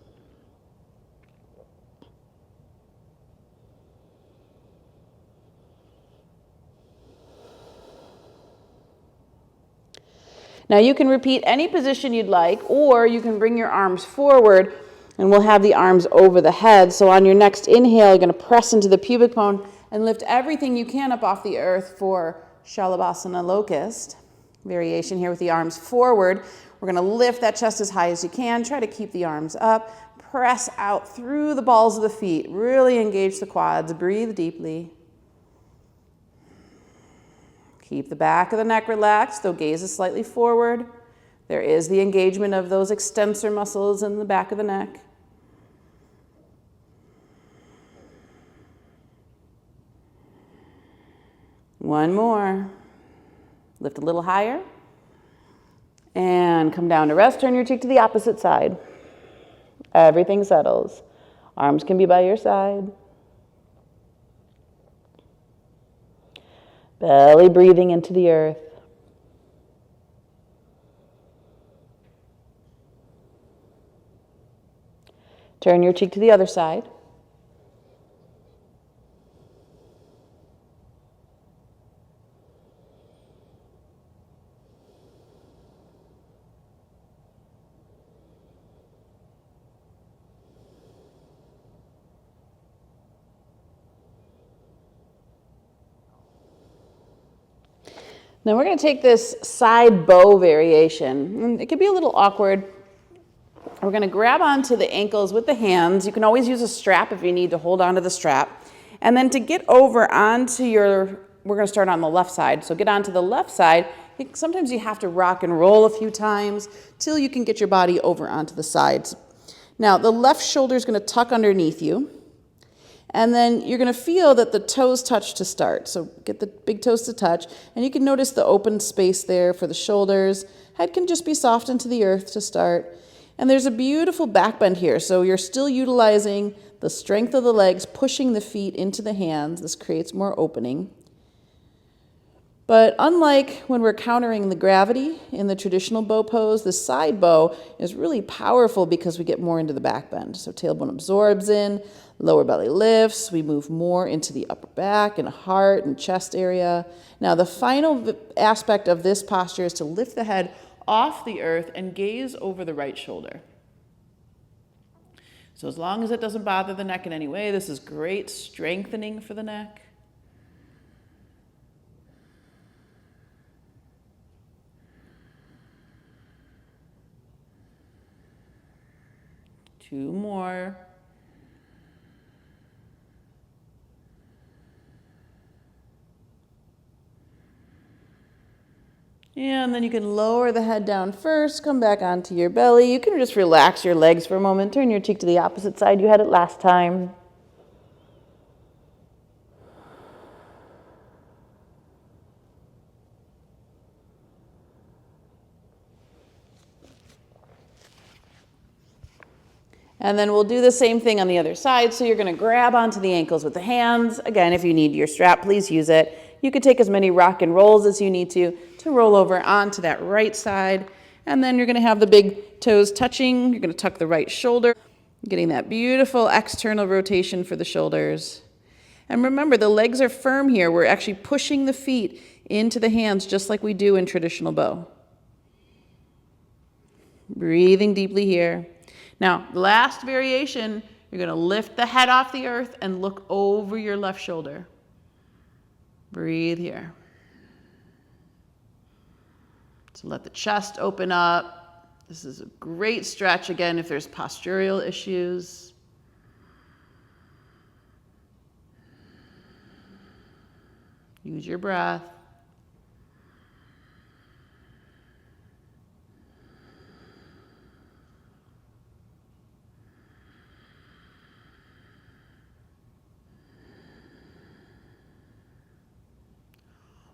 Now you can repeat any position you'd like, or you can bring your arms forward and we'll have the arms over the head. So on your next inhale, you're going to press into the pubic bone and lift everything you can up off the earth for Shalabhasana locust. Variation here with the arms forward. We're going to lift that chest as high as you can. Try to keep the arms up. Press out through the balls of the feet. Really engage the quads. Breathe deeply. Keep the back of the neck relaxed, though gaze is slightly forward. There is the engagement of those extensor muscles in the back of the neck. One more. Lift a little higher. And come down to rest. Turn your cheek to the opposite side. Everything settles. Arms can be by your side. Belly breathing into the earth. Turn your cheek to the other side. Now we're going to take this side bow variation. It can be a little awkward. We're going to grab onto the ankles with the hands. You can always use a strap if you need to hold onto the strap. And then to get over onto we're going to start on the left side. So get onto the left side. Sometimes you have to rock and roll a few times till you can get your body over onto the sides. Now the left shoulder is going to tuck underneath you. And then you're going to feel that the toes touch to start. So get the big toes to touch. And you can notice the open space there for the shoulders. Head can just be softened to the earth to start. And there's a beautiful back bend here. So you're still utilizing the strength of the legs, pushing the feet into the hands. This creates more opening. But unlike when we're countering the gravity in the traditional bow pose, the side bow is really powerful because we get more into the back bend. So tailbone absorbs in, lower belly lifts, we move more into the upper back and heart and chest area. Now the final aspect of this posture is to lift the head off the earth and gaze over the right shoulder. So as long as it doesn't bother the neck in any way, this is great strengthening for the neck. Two more. And then you can lower the head down first, come back onto your belly. You can just relax your legs for a moment. Turn your cheek to the opposite side you had it last time. And then we'll do the same thing on the other side. So you're going to grab onto the ankles with the hands. Again, if you need your strap, please use it. You could take as many rock and rolls as you need to roll over onto that right side. And then you're going to have the big toes touching. You're going to tuck the right shoulder, getting that beautiful external rotation for the shoulders. And remember, the legs are firm here. We're actually pushing the feet into the hands just like we do in traditional bow. Breathing deeply here. Now, last variation, you're going to lift the head off the earth and look over your left shoulder. Breathe here. So let the chest open up. This is a great stretch, again, if there's postural issues. Use your breath.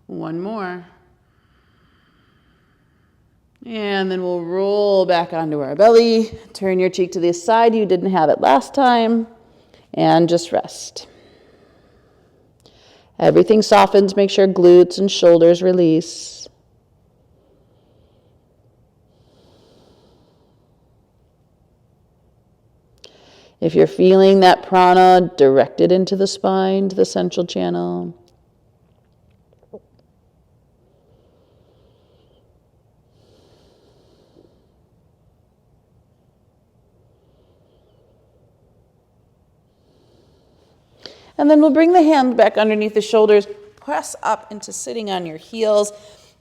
One more. And then we'll roll back onto our belly. Turn your cheek to the side you didn't have it last time. And just rest. Everything softens. Make sure glutes and shoulders release. If you're feeling that prana directed into the spine, to the central channel, and then we'll bring the hand back underneath the shoulders, press up into sitting on your heels,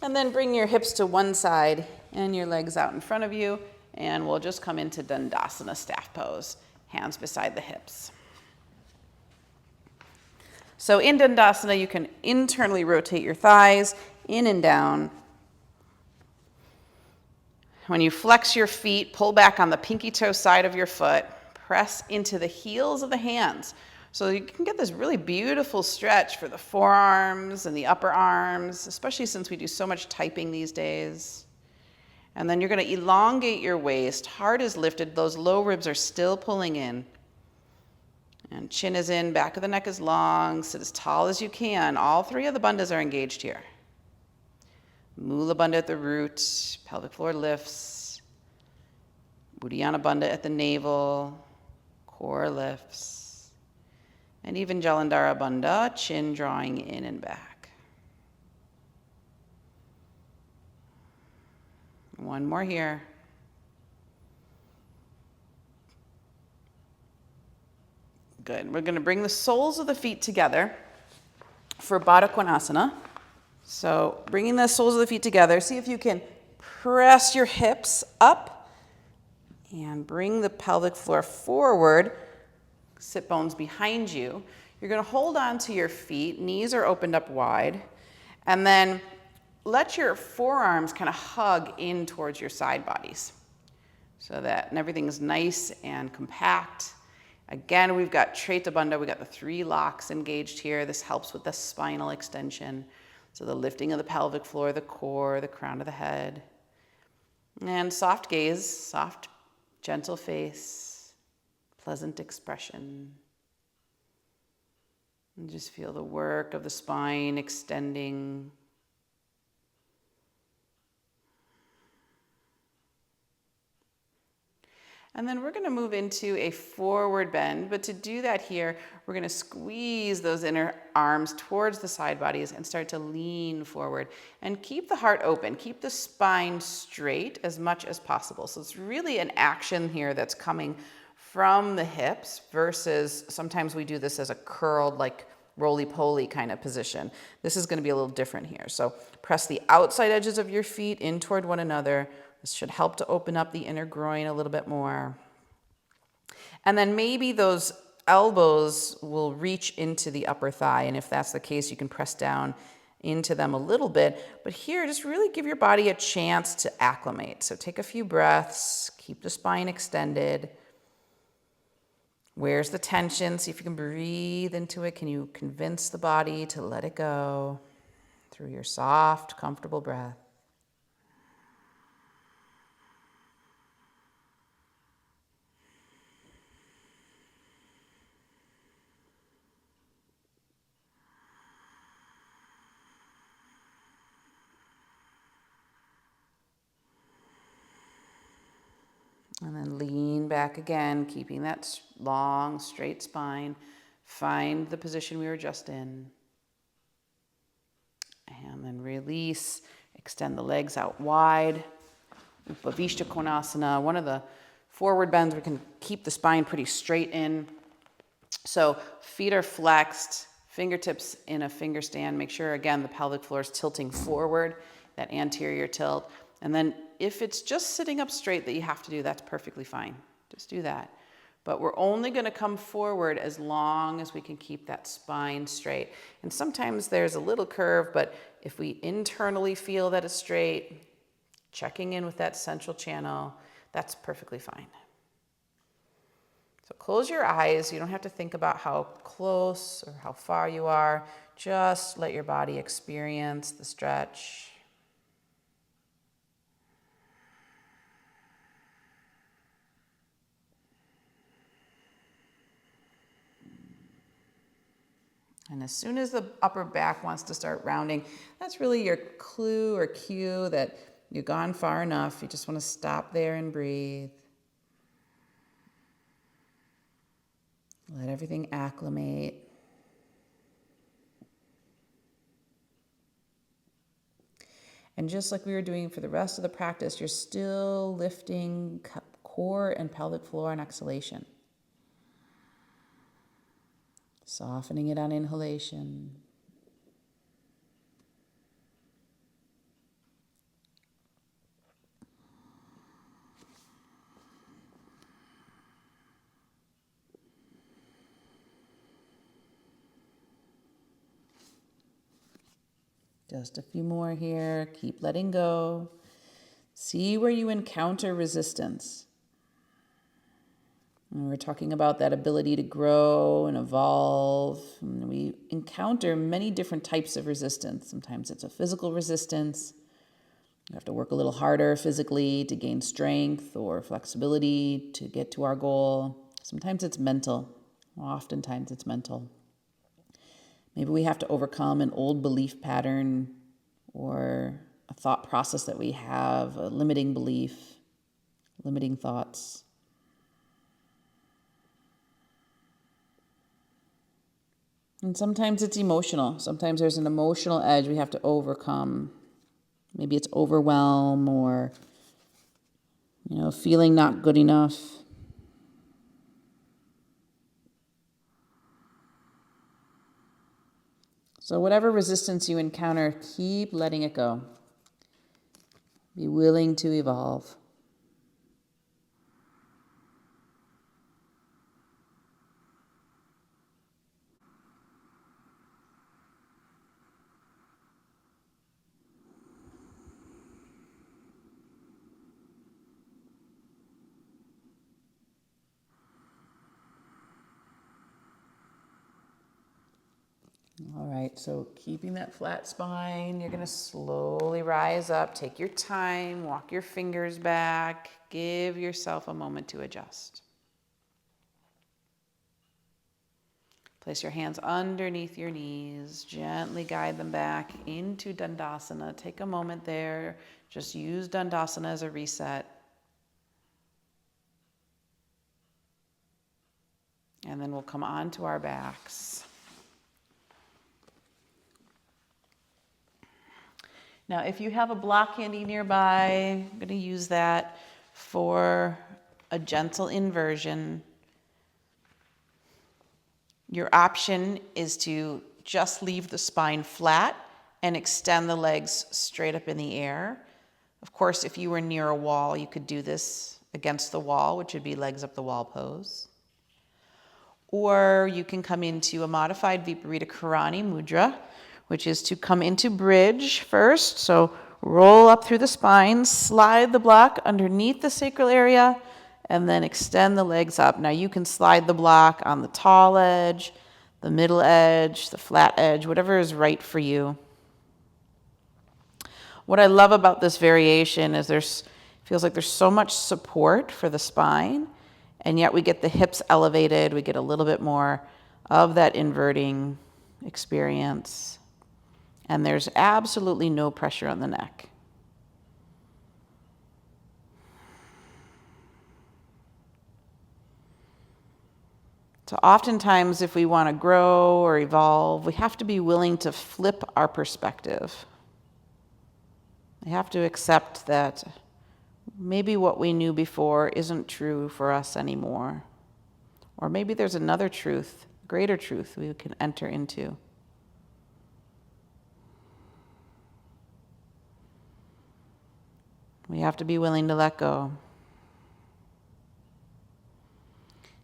and then bring your hips to one side and your legs out in front of you, and we'll just come into Dandasana staff pose, hands beside the hips. So in Dandasana, you can internally rotate your thighs in and down. When you flex your feet, pull back on the pinky toe side of your foot, press into the heels of the hands. So you can get this really beautiful stretch for the forearms and the upper arms, especially since we do so much typing these days. And then you're going to elongate your waist. Heart is lifted. Those low ribs are still pulling in. And chin is in, back of the neck is long. Sit as tall as you can. All three of the bandhas are engaged here. Mula bandha at the root. Pelvic floor lifts. Uddiyana bandha at the navel. Core lifts. And even Jalandhara bandha, chin drawing in and back. One more here. Good. We're going to bring the soles of the feet together for Baddha Konasana. So bringing the soles of the feet together, see if you can press your hips up and bring the pelvic floor forward. Sit bones behind you. You're going to hold on to your feet. Knees are opened up wide. And then let your forearms kind of hug in towards your side bodies so that everything's nice and compact. Again, we've got Treta Bandha. We've got the three locks engaged here. This helps with the spinal extension. So the lifting of the pelvic floor, the core, the crown of the head. And soft gaze, soft, gentle face. Pleasant expression. And just feel the work of the spine extending. And then we're going to move into a forward bend, but to do that here, we're going to squeeze those inner arms towards the side bodies and start to lean forward. And keep the heart open, keep the spine straight as much as possible. So it's really an action here that's coming from the hips versus sometimes we do this as a curled, like roly-poly kind of position. This is going to be a little different here. So press the outside edges of your feet in toward one another. This should help to open up the inner groin a little bit more. And then maybe those elbows will reach into the upper thigh. And if that's the case, you can press down into them a little bit. But here, just really give your body a chance to acclimate. So take a few breaths, keep the spine extended. Where's the tension? See if you can breathe into it. Can you convince the body to let it go through your soft, comfortable breath? And then lean back again, keeping that long, straight spine. Find the position we were just in. And then release. Extend the legs out wide. Upavishta Konasana. One of the forward bends, we can keep the spine pretty straight in. So feet are flexed, fingertips in a finger stand. Make sure, again, the pelvic floor is tilting forward, that anterior tilt. And then if it's just sitting up straight that you have to do, that's perfectly fine. Just do that. But we're only going to come forward as long as we can keep that spine straight. And sometimes there's a little curve, but if we internally feel that it's straight, checking in with that central channel, that's perfectly fine. So close your eyes. You don't have to think about how close or how far you are. Just let your body experience the stretch. And as soon as the upper back wants to start rounding, that's really your clue or cue that you've gone far enough. You just want to stop there and breathe. Let everything acclimate. And just like we were doing for the rest of the practice, you're still lifting core and pelvic floor on exhalation. Softening it on inhalation. Just a few more here. Keep letting go. See where you encounter resistance. And we're talking about that ability to grow and evolve. And we encounter many different types of resistance. Sometimes it's a physical resistance. You have to work a little harder physically to gain strength or flexibility to get to our goal. Sometimes it's mental. Oftentimes it's mental. Maybe we have to overcome an old belief pattern or a thought process that we have, a limiting belief, limiting thoughts. And sometimes it's emotional. Sometimes there's an emotional edge we have to overcome. Maybe it's overwhelm or, feeling not good enough. So whatever resistance you encounter, keep letting it go. Be willing to evolve. All right, so keeping that flat spine, you're going to slowly rise up. Take your time, walk your fingers back, give yourself a moment to adjust. Place your hands underneath your knees, gently guide them back into Dandasana. Take a moment there, just use Dandasana as a reset. And then we'll come onto our backs. Now, if you have a block handy nearby, I'm going to use that for a gentle inversion. Your option is to just leave the spine flat and extend the legs straight up in the air. Of course, if you were near a wall, you could do this against the wall, which would be legs up the wall pose. Or you can come into a modified Viparita Karani mudra, which is to come into bridge first. So roll up through the spine, slide the block underneath the sacral area, and then extend the legs up. Now you can slide the block on the tall edge, the middle edge, the flat edge, whatever is right for you. What I love about this variation is feels like there's so much support for the spine, and yet we get the hips elevated, we get a little bit more of that inverting experience, and there's absolutely no pressure on the neck. So oftentimes if we want to grow or evolve, we have to be willing to flip our perspective. We have to accept that maybe what we knew before isn't true for us anymore. Or maybe there's another truth, greater truth we can enter into. We have to be willing to let go.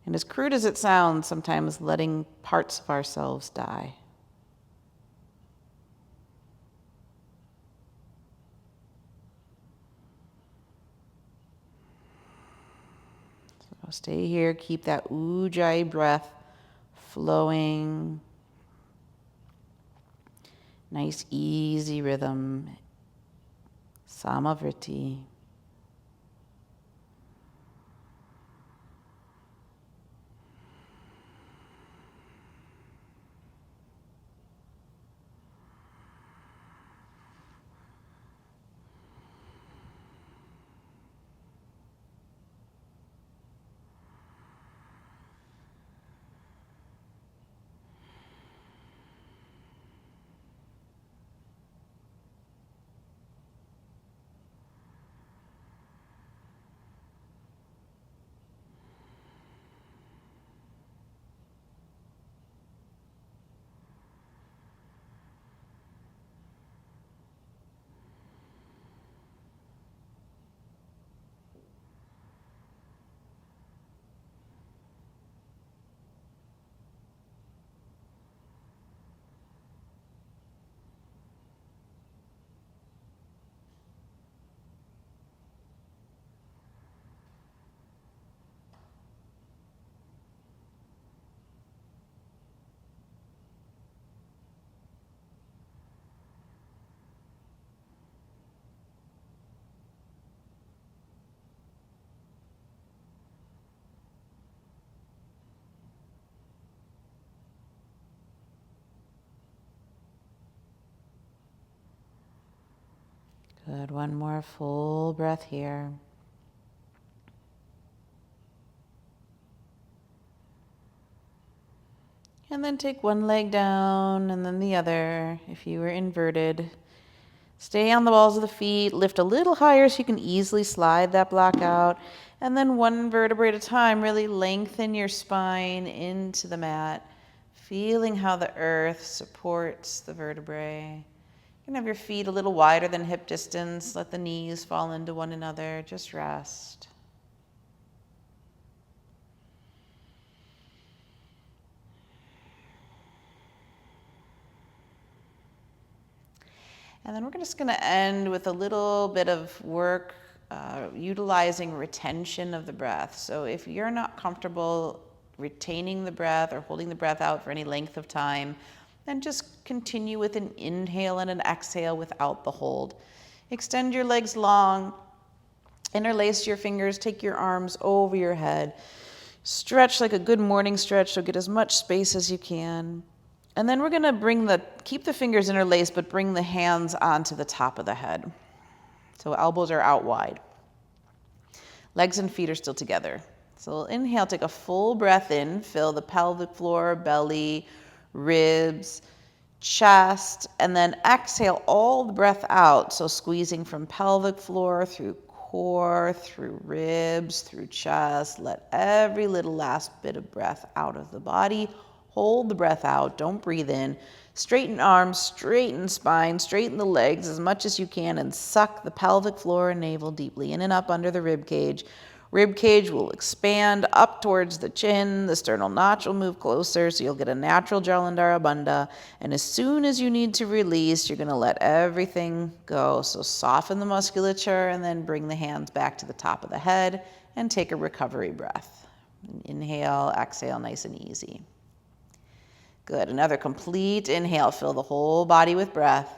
And as crude as it sounds, sometimes letting parts of ourselves die. So stay here, keep that ujjayi breath flowing. Nice, easy rhythm. Samavriti. Good, one more full breath here. And then take one leg down and then the other. If you were inverted, stay on the balls of the feet, lift a little higher so you can easily slide that block out. And then one vertebrae at a time, really lengthen your spine into the mat, feeling how the earth supports the vertebrae. You can have your feet a little wider than hip distance. Let the knees fall into one another. Just rest. And then we're just going to end with a little bit of work utilizing retention of the breath. So if you're not comfortable retaining the breath or holding the breath out for any length of time, then just continue with an inhale and an exhale without the hold. Extend your legs long, interlace your fingers, take your arms over your head. Stretch like a good morning stretch, so get as much space as you can. And then we're gonna keep the fingers interlaced, but bring the hands onto the top of the head. So elbows are out wide. Legs and feet are still together. So we'll inhale, take a full breath in, fill the pelvic floor, belly, ribs, chest, and then exhale all the breath out. So squeezing from pelvic floor through core, through ribs, through chest. Let every little last bit of breath out of the body. Hold the breath out. Don't breathe in. Straighten arms, straighten spine, straighten the legs as much as you can, and suck the pelvic floor and navel deeply in and up under the rib cage. Rib cage will expand up towards the chin. The sternal notch will move closer, so you'll get a natural Jalandhara Bandha. And as soon as you need to release, you're going to let everything go. So soften the musculature and then bring the hands back to the top of the head and take a recovery breath. Inhale, exhale, nice and easy. Good. Another complete inhale. Fill the whole body with breath.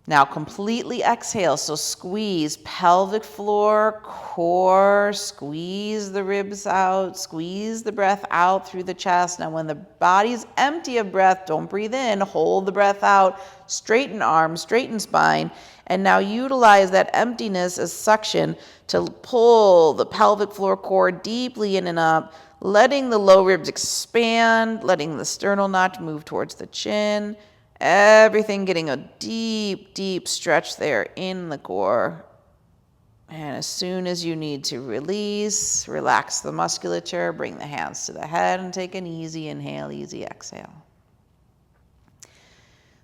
Now completely exhale, so squeeze pelvic floor, core, squeeze the ribs out, squeeze the breath out through the chest. Now when the body's empty of breath, don't breathe in, hold the breath out, straighten arms, straighten spine, and now utilize that emptiness as suction to pull the pelvic floor core deeply in and up, letting the low ribs expand, letting the sternal notch move towards the chin. Everything getting a deep, deep stretch there in the core. And as soon as you need to release, relax the musculature, bring the hands to the head and take an easy inhale, easy exhale.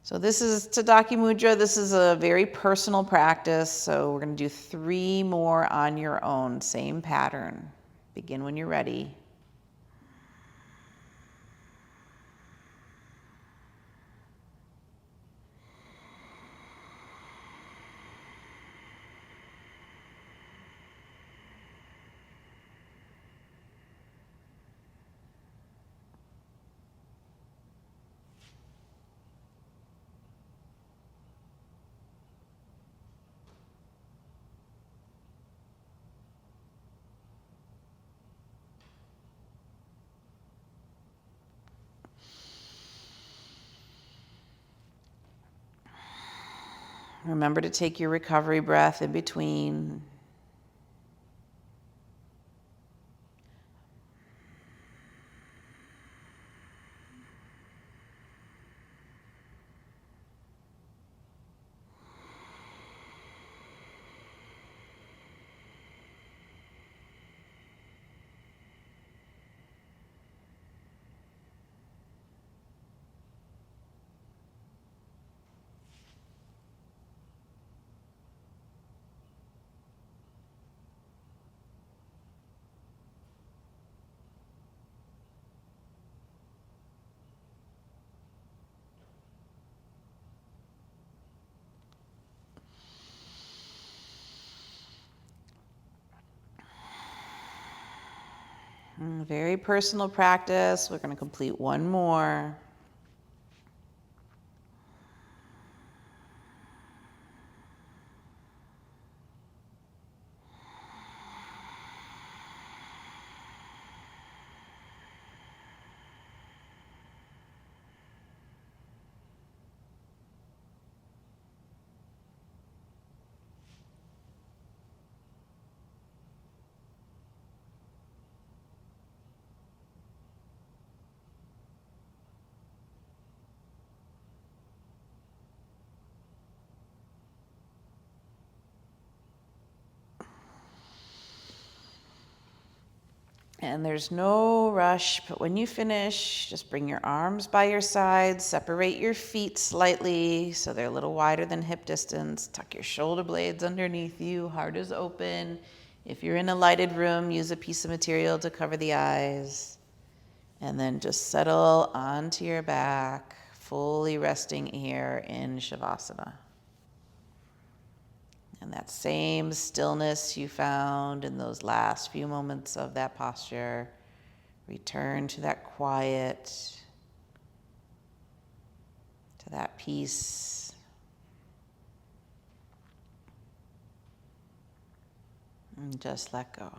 So this is Tadaki Mudra. This is a very personal practice. So we're going to do 3 more on your own, same pattern. Begin when you're ready. Remember to take your recovery breath in between. Very personal practice. We're going to complete 1 more. And there's no rush, but when you finish, just bring your arms by your sides, separate your feet slightly so they're a little wider than hip distance, tuck your shoulder blades underneath you, heart is open. If you're in a lighted room, use a piece of material to cover the eyes. And then just settle onto your back, fully resting here in Shavasana. And that same stillness you found in those last few moments of that posture, return to that quiet, to that peace. And just let go.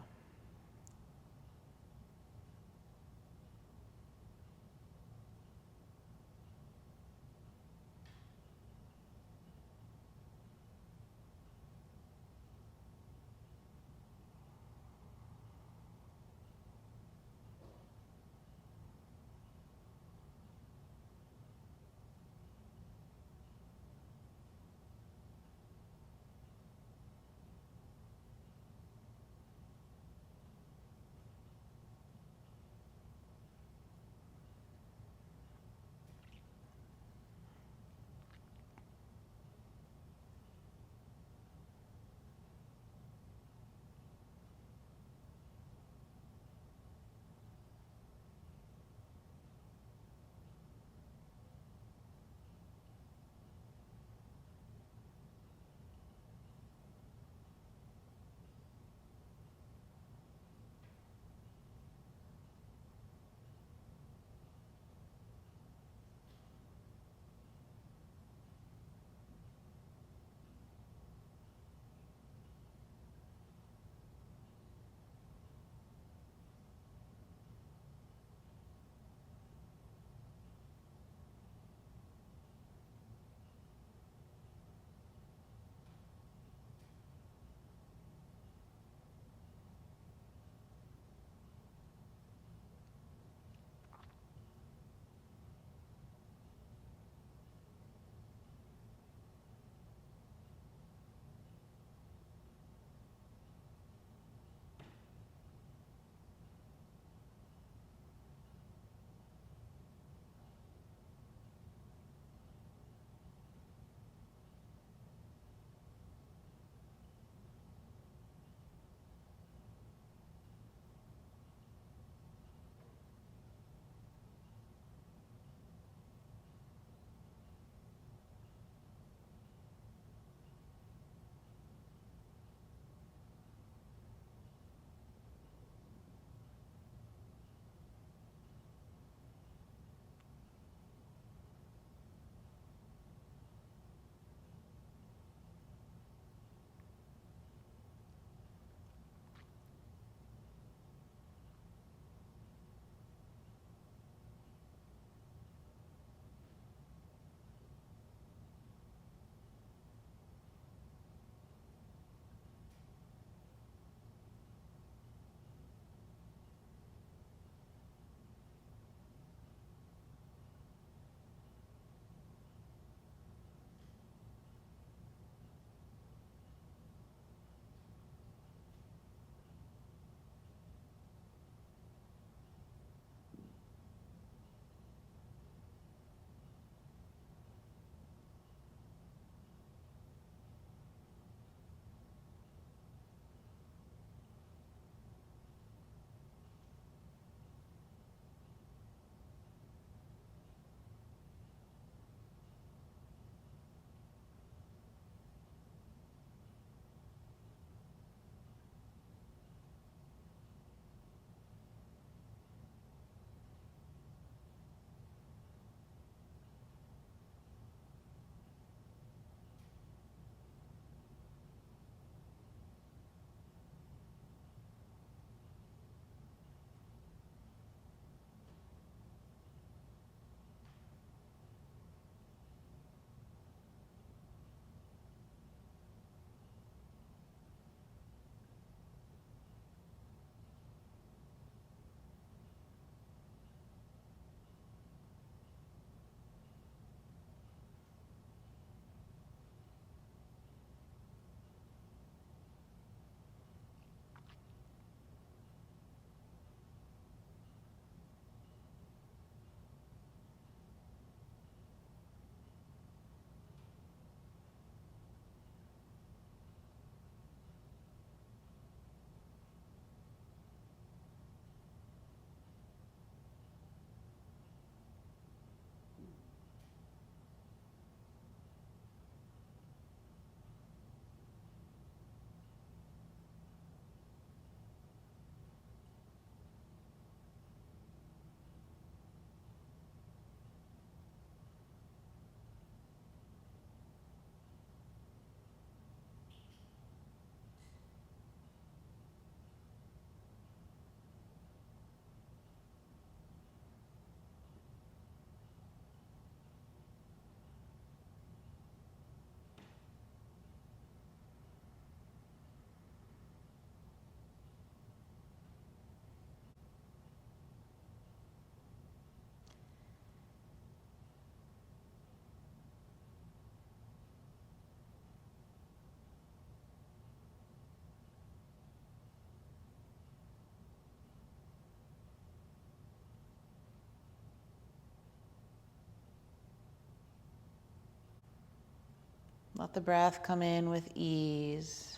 Let the breath come in with ease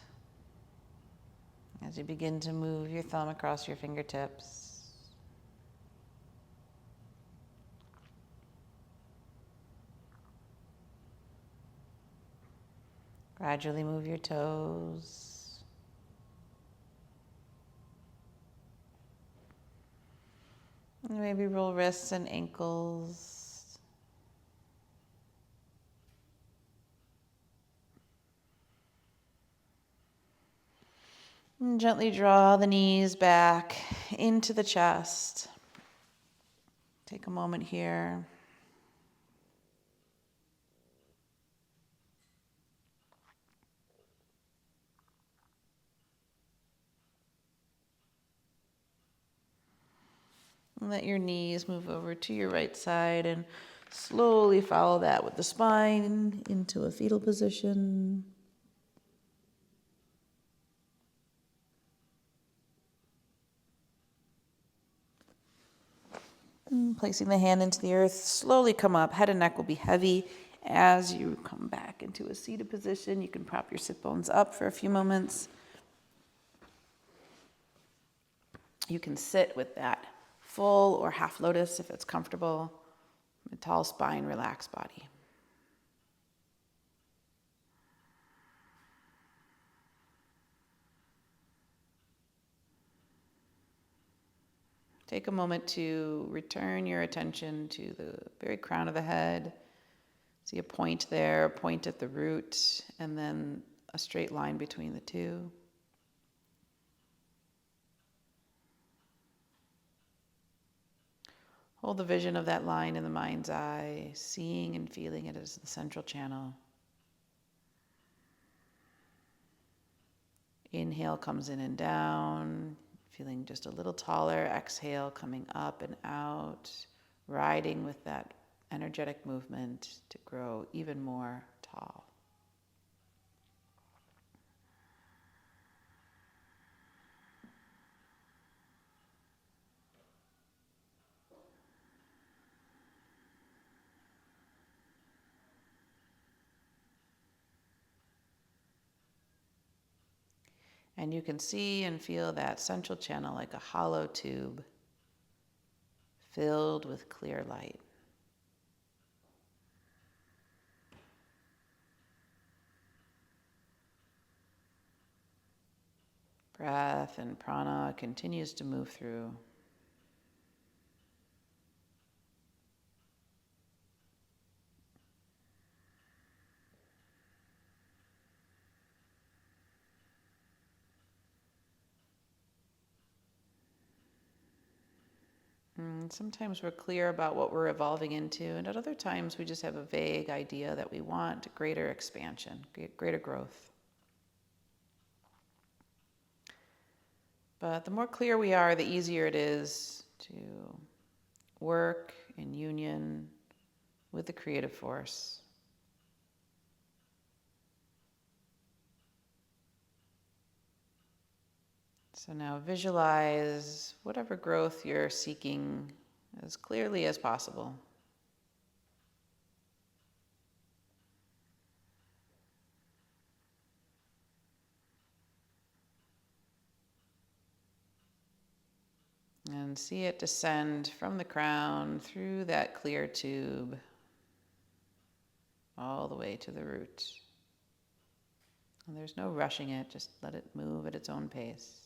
as you begin to move your thumb across your fingertips. Gradually move your toes. And maybe roll wrists and ankles. And gently draw the knees back into the chest. Take a moment here. And let your knees move over to your right side and slowly follow that with the spine into a fetal position. And placing the hand into the earth, slowly come up. Head and neck will be heavy as you come back into a seated position. You can prop your sit bones up for a few moments. You can sit with that full or half lotus if it's comfortable. A tall spine, relaxed body. Take a moment to return your attention to the very crown of the head. See a point there, a point at the root, and then a straight line between the two. Hold the vision of that line in the mind's eye, seeing and feeling it as the central channel. Inhale comes in and down, feeling just a little taller. Exhale coming up and out, riding with that energetic movement to grow even more tall. And you can see and feel that central channel like a hollow tube filled with clear light. Breath and prana continues to move through. Sometimes we're clear about what we're evolving into, and at other times we just have a vague idea that we want greater expansion, greater growth. But the more clear we are, the easier it is to work in union with the creative force. So now visualize whatever growth you're seeking as clearly as possible. And see it descend from the crown through that clear tube all the way to the root. And there's no rushing it, just let it move at its own pace.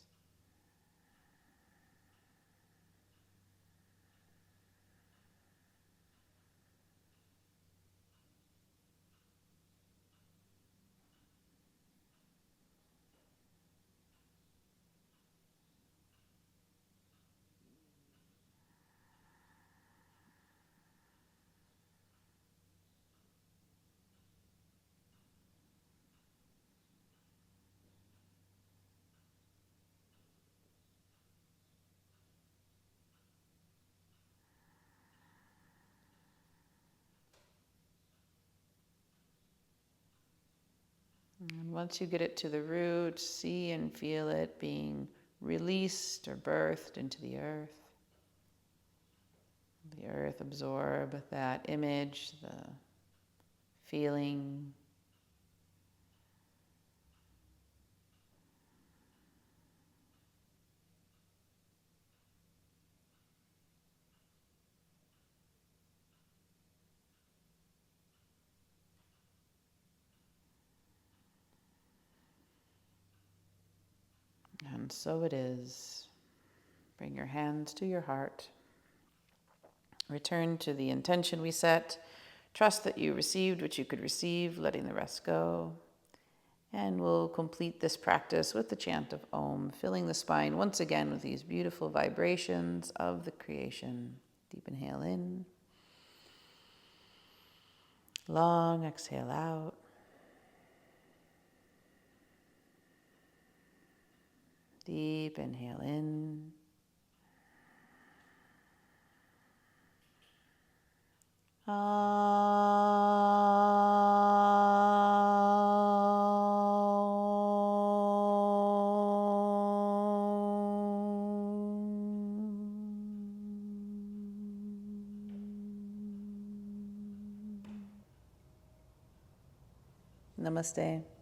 And once you get it to the root, see and feel it being released or birthed into the earth. The earth absorb that image, the feeling, And so it is. Bring your hands to your heart. Return to the intention we set. Trust that you received what you could receive, letting the rest go. And we'll complete this practice with the chant of Om, filling the spine once again with these beautiful vibrations of the creation. Deep inhale in. Long exhale out. Deep inhale in. Namaste.